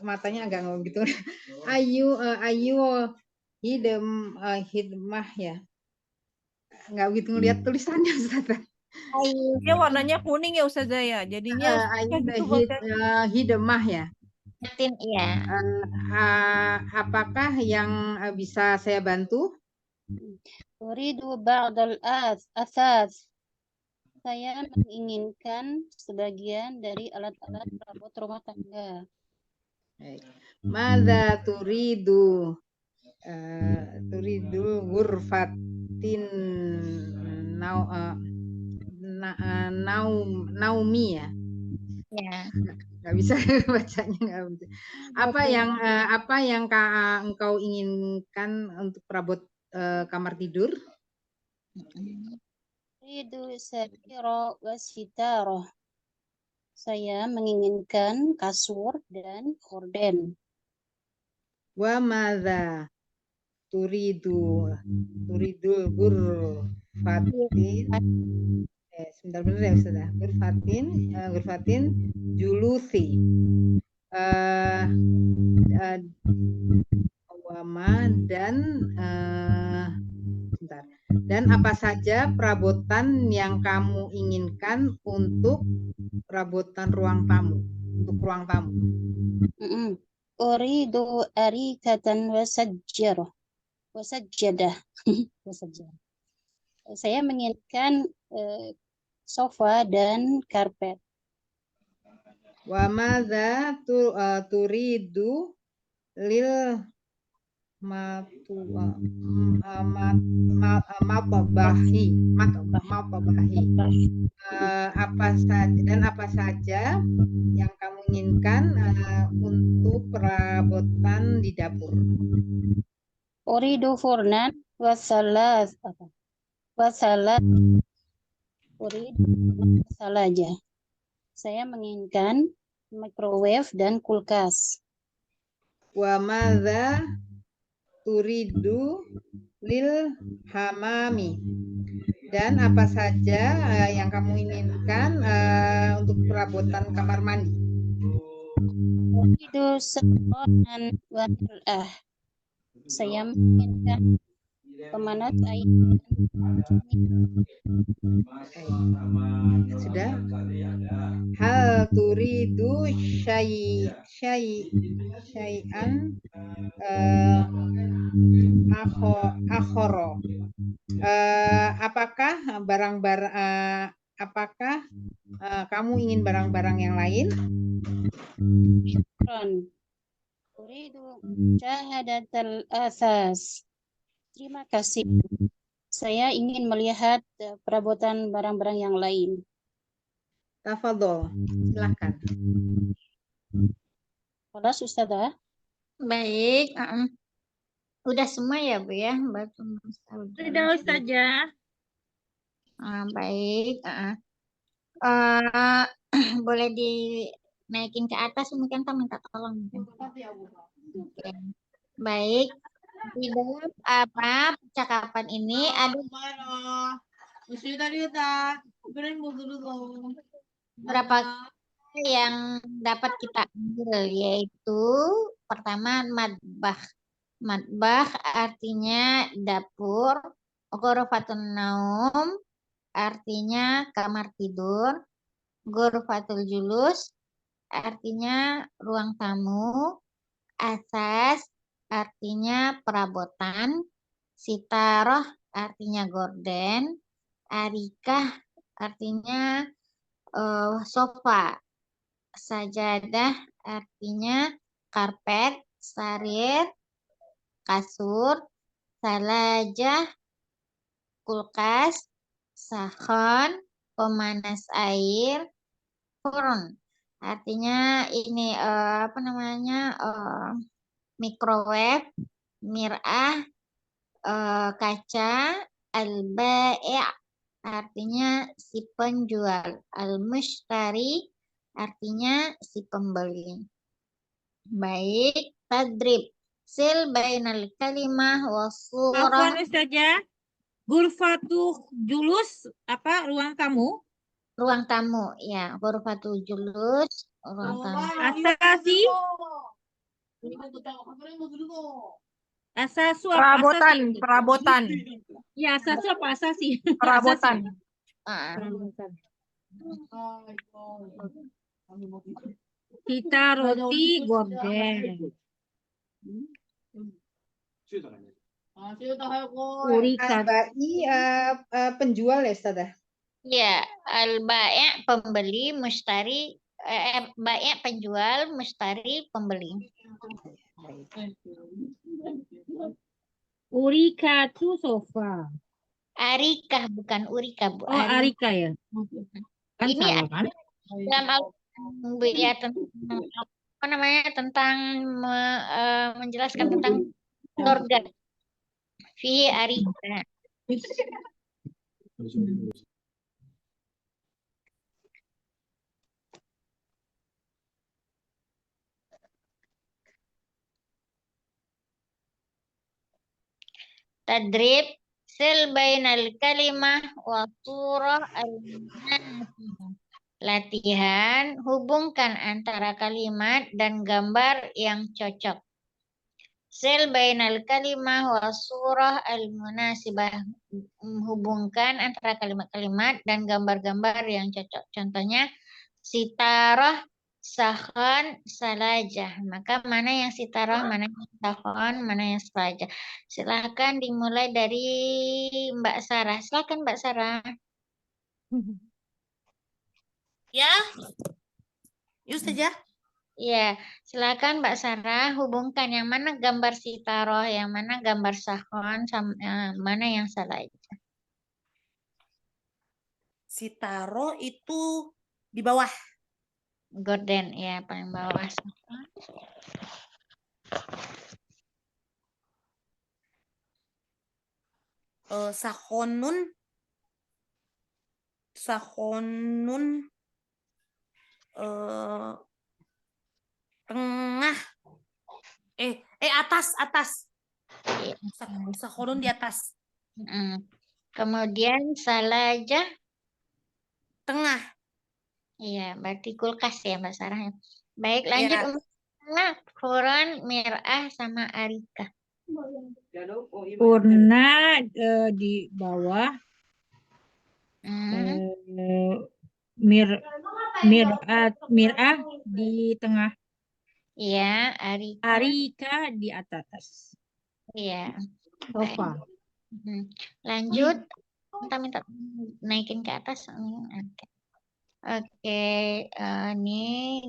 Matanya agak ngomong gitu. Ayu hidmah ya. Nggak begitu ngelihat tulisannya Ustazah. Dia warnanya kuning ya Ustazah ya. Jadinya susah gitu bacanya. Hidmah ya. Yatin, iya. Apakah yang bisa saya bantu? Uridu ba'dal asas. Saya menginginkan sebagian dari alat-alat perabot rumah tangga. Mada turidu ghurfatin naumi ya. Ya. Nggak bisa bacanya, nggak bisa. Apa yang engkau inginkan untuk perabot kamar tidur? Uridu satira wasitara. Saya menginginkan kasur dan horden. Wa madza turidul ghurfatin sebentar benar ya Ustazah. Ghurfatin julusi dan apa saja perabotan yang kamu inginkan untuk perabotan ruang tamu, untuk ruang tamu. Uridu arikatan wasajjadah. Saya menginginkan sofa dan karpet. Wa madza turidu lil matabahi apa saja yang kamu inginkan untuk perabotan di dapur. Uridu furnan wasalaja. Saya menginginkan microwave dan kulkas. Wa madza turidu lil hamami, dan apa saja yang kamu inginkan untuk perabotan kamar mandi. Uridu saronan wa mir'ah. Saya menginginkan pemanas air. Sudah. Hal turidu syai'an akhoro. Apakah kamu ingin barang-barang yang lain? Uridu syahadatal asas. Terima kasih. Saya ingin melihat perabotan barang-barang yang lain. Tafadhol, silakan. Kelas Ustazah. Baik. Udah semua ya Bu ya? Sudah Ustazah. Baik. Boleh dinaikin ke atas mungkin kita minta tolong. Oke. Baik. Di dalam percakapan ini ada beberapa yang dapat kita ambil, yaitu pertama madbah. Madbah artinya dapur, ghurfatun naum artinya kamar tidur, ghurfatul julus artinya ruang tamu, asas artinya perabotan, sitaroh artinya gorden, arikah artinya sofa, sajadah artinya karpet, sarir, kasur, salajah, kulkas, sahon, pemanas air, furun artinya ini microwave, mir'ah, kaca, al-bai' artinya si penjual, al-mushtari artinya si pembeli. Baik, tadrib. Sil bainal kalimah wa surah. Afwan Ustazah. Ghurfatu julus apa ruang tamu? Ruang tamu, ya. Ghurfatul julus, ruang tamu. Asasi Asasu apa asasi? Perabotan. Ya, asasu apa asasi? Perabotan. Ah, Perabotan. Kita roti gorden. Urika. Al-ba'i penjual ya Ustazah? ya, al-bai' pembeli, mustari, bai' penjual, mustari pembeli. Urika itu sofa. Arikah bukan urika, Bu. Oh, Arika ya. Kan Ini salah kan? dalam ya, tentang apa namanya, tentang menjelaskan tentang surga. Fi arika. Tadrib sil bainal kalimah wa surah al-munasibah. Latihan, hubungkan antara kalimat dan gambar yang cocok. Sil bainal kalimah wa surah al-munasibah. Hubungkan antara kalimat-kalimat dan gambar-gambar yang cocok. Contohnya, sitarah, sahon, salajah. Maka mana yang sitarah, mana yang sahon, mana yang salajah. Silakan dimulai dari Mbak Sarah. Silakan Mbak Sarah. Ya, yuk saja. Ya, silakan Mbak Sarah hubungkan yang mana gambar sitaroh, yang mana gambar sahon, mana yang salajah. Sitaro itu di bawah. Gorden ya, paling bawah. Sahonun tengah. Atas. Iya. Sahonun di atas. Kemudian salajah, Tengah. iya, berarti kulkas ya Mbak Sarah. Baik, Ya. lanjut Quran, Mir'ah, sama Arika. Purna di bawah. Mir'ah di tengah. Iya, Arika. Arika di atas. Iya. Sofa. Lanjut, minta naikin ke atas. Oke, ini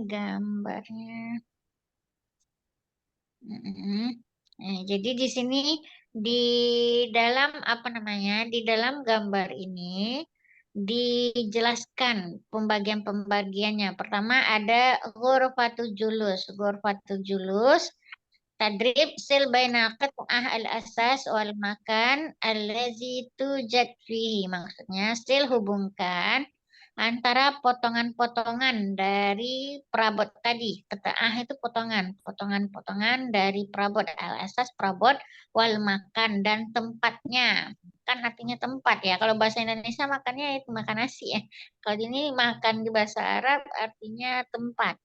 gambarnya. Jadi di sini di dalam apa namanya? Di dalam gambar ini dijelaskan pembagian-pembagiannya. Pertama ada ghurfatul julus. Ghurfatul julus tadrib sil baina qit'ah al-asas wal makan allazi tujad fihi. Maksudnya sil hubungkan antara potongan-potongan dari perabot tadi. Qit'ah itu potongan-potongan dari perabot al-asas, perabot wal makan, dan tempatnya. Kan artinya tempat ya. Kalau bahasa Indonesia makannya itu makan nasi ya. Kalau ini makan di bahasa Arab artinya tempat.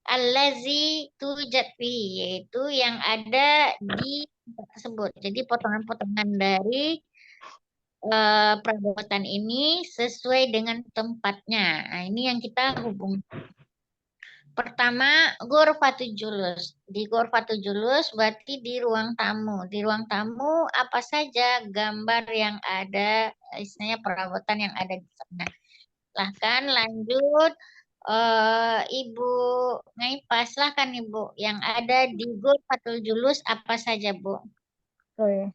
Allazi tujad fihi, yaitu yang ada di tempat tersebut. Jadi potongan-potongan dari perabotan ini sesuai dengan tempatnya. Nah, ini yang kita hubungkan. Pertama, ghurfatul julus. Di ghurfatul julus berarti di ruang tamu. Di ruang tamu apa saja gambar yang ada, istilahnya perabotan yang ada di sana. Silahkan lanjut. Ibu Ngaipa, silahkan Ibu. Yang ada di ghurfatul julus apa saja, Bu? Oh ya.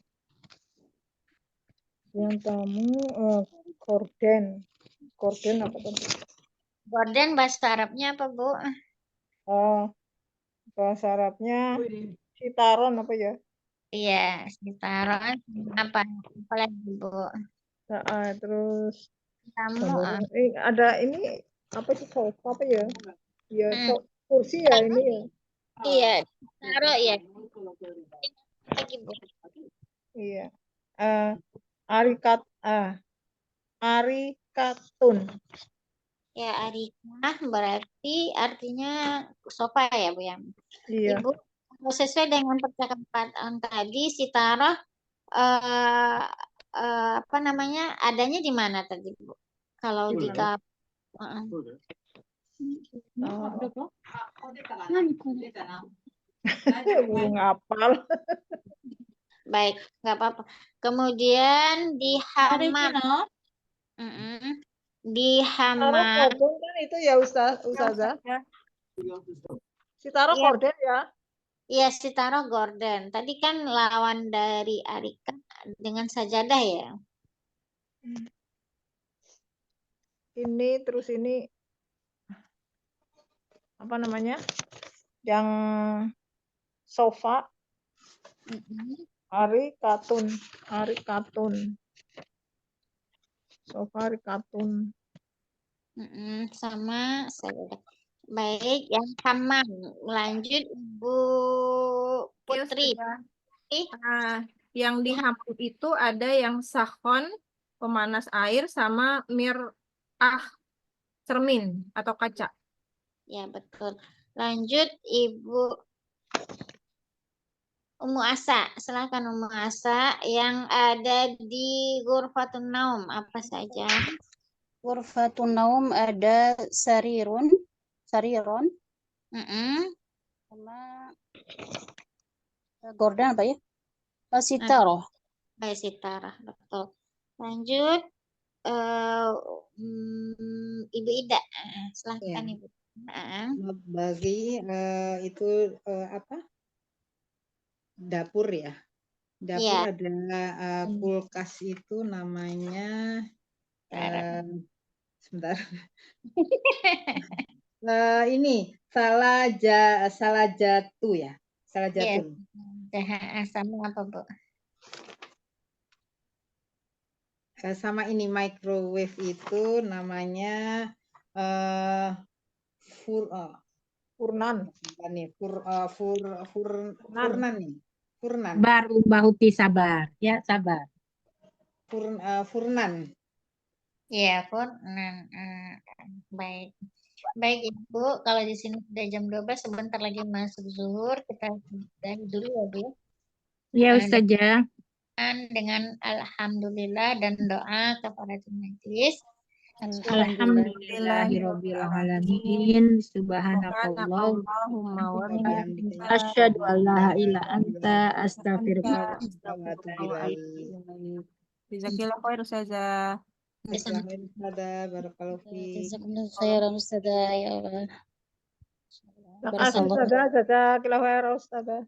Yang tamu korden apa tuh? Gorden bahasa Arabnya apa, Bu? Bahasa Arabnya sitaron apa ya? Iya, sitaron apa lagi, Bu? Terus Tamu ada ini apa sih, sofa apa ya? Ya, kursi ya ini ya. iya, taruh ya. Lagi, Bu. Iya. Arikatun. Ya, arikah berarti artinya sofa ya, Bu ya. Iya. Ibu sesuai dengan percakapan tadi, Sitaroh apa namanya, adanya di mana tadi, Bu? Kalau di Belum hafal. baik, nggak apa-apa. Kemudian di hamam, di Sitaro hamam, korden kan itu ya Ustazah. Sitaro Iya. korden ya. ya Sitaroh gorden. Tadi kan lawan dari Arika dengan sajadah ya. Ini terus ini apa namanya? Yang sofa Ari katun. Sofa Ari katun. Sama sajadah. Baik, yang hamam. Lanjut Ibu Iya, Putri. Ustazah. Nah, yang di hamam itu ada yang sahon, pemanas air, sama mir'ah, cermin atau kaca. Ya, betul. Lanjut Ibu Ummu Asa. Silakan Ummu Asa yang ada di Ghurfatun Naum. Apa saja? Ghurfatun Naum ada sariron, sama gorden apa ya? Sitaroh. Baik, Sitarah. Betul. Lanjut Ibu Ida. Silakan Ya. Ibu. Bagi itu apa? Dapur ya. Dapur Iya. ada kulkas itu namanya sebentar. Ini Salajatu ya. Salajatun. Sama apa, Bu? Sama ini microwave itu namanya Furnan. Furnan nih. Furnan. Baru Mbak Huti sabar. Ya, sabar. Furnan. Iya, baik. Baik, Ibu. Kalau di sini sudah jam 12, sebentar lagi masuk zuhur. Kita sudahi dulu ya, Bu. Ya, Ustazah. Dengan alhamdulillah dan doa kepada majelis. Alhamdulillahirabbil alamin. Subhanakallahumma wa bihamdika asyhadu an la ilaha illa anta astaghfiruka wa atubu ilaik. Jazakillah khair, Ustazah. Barakallahu fiik. Jazakumullah khairan Ustazah, ya Allah. Terima kasih Ustazah. Jazakallahu khairan Ustazah.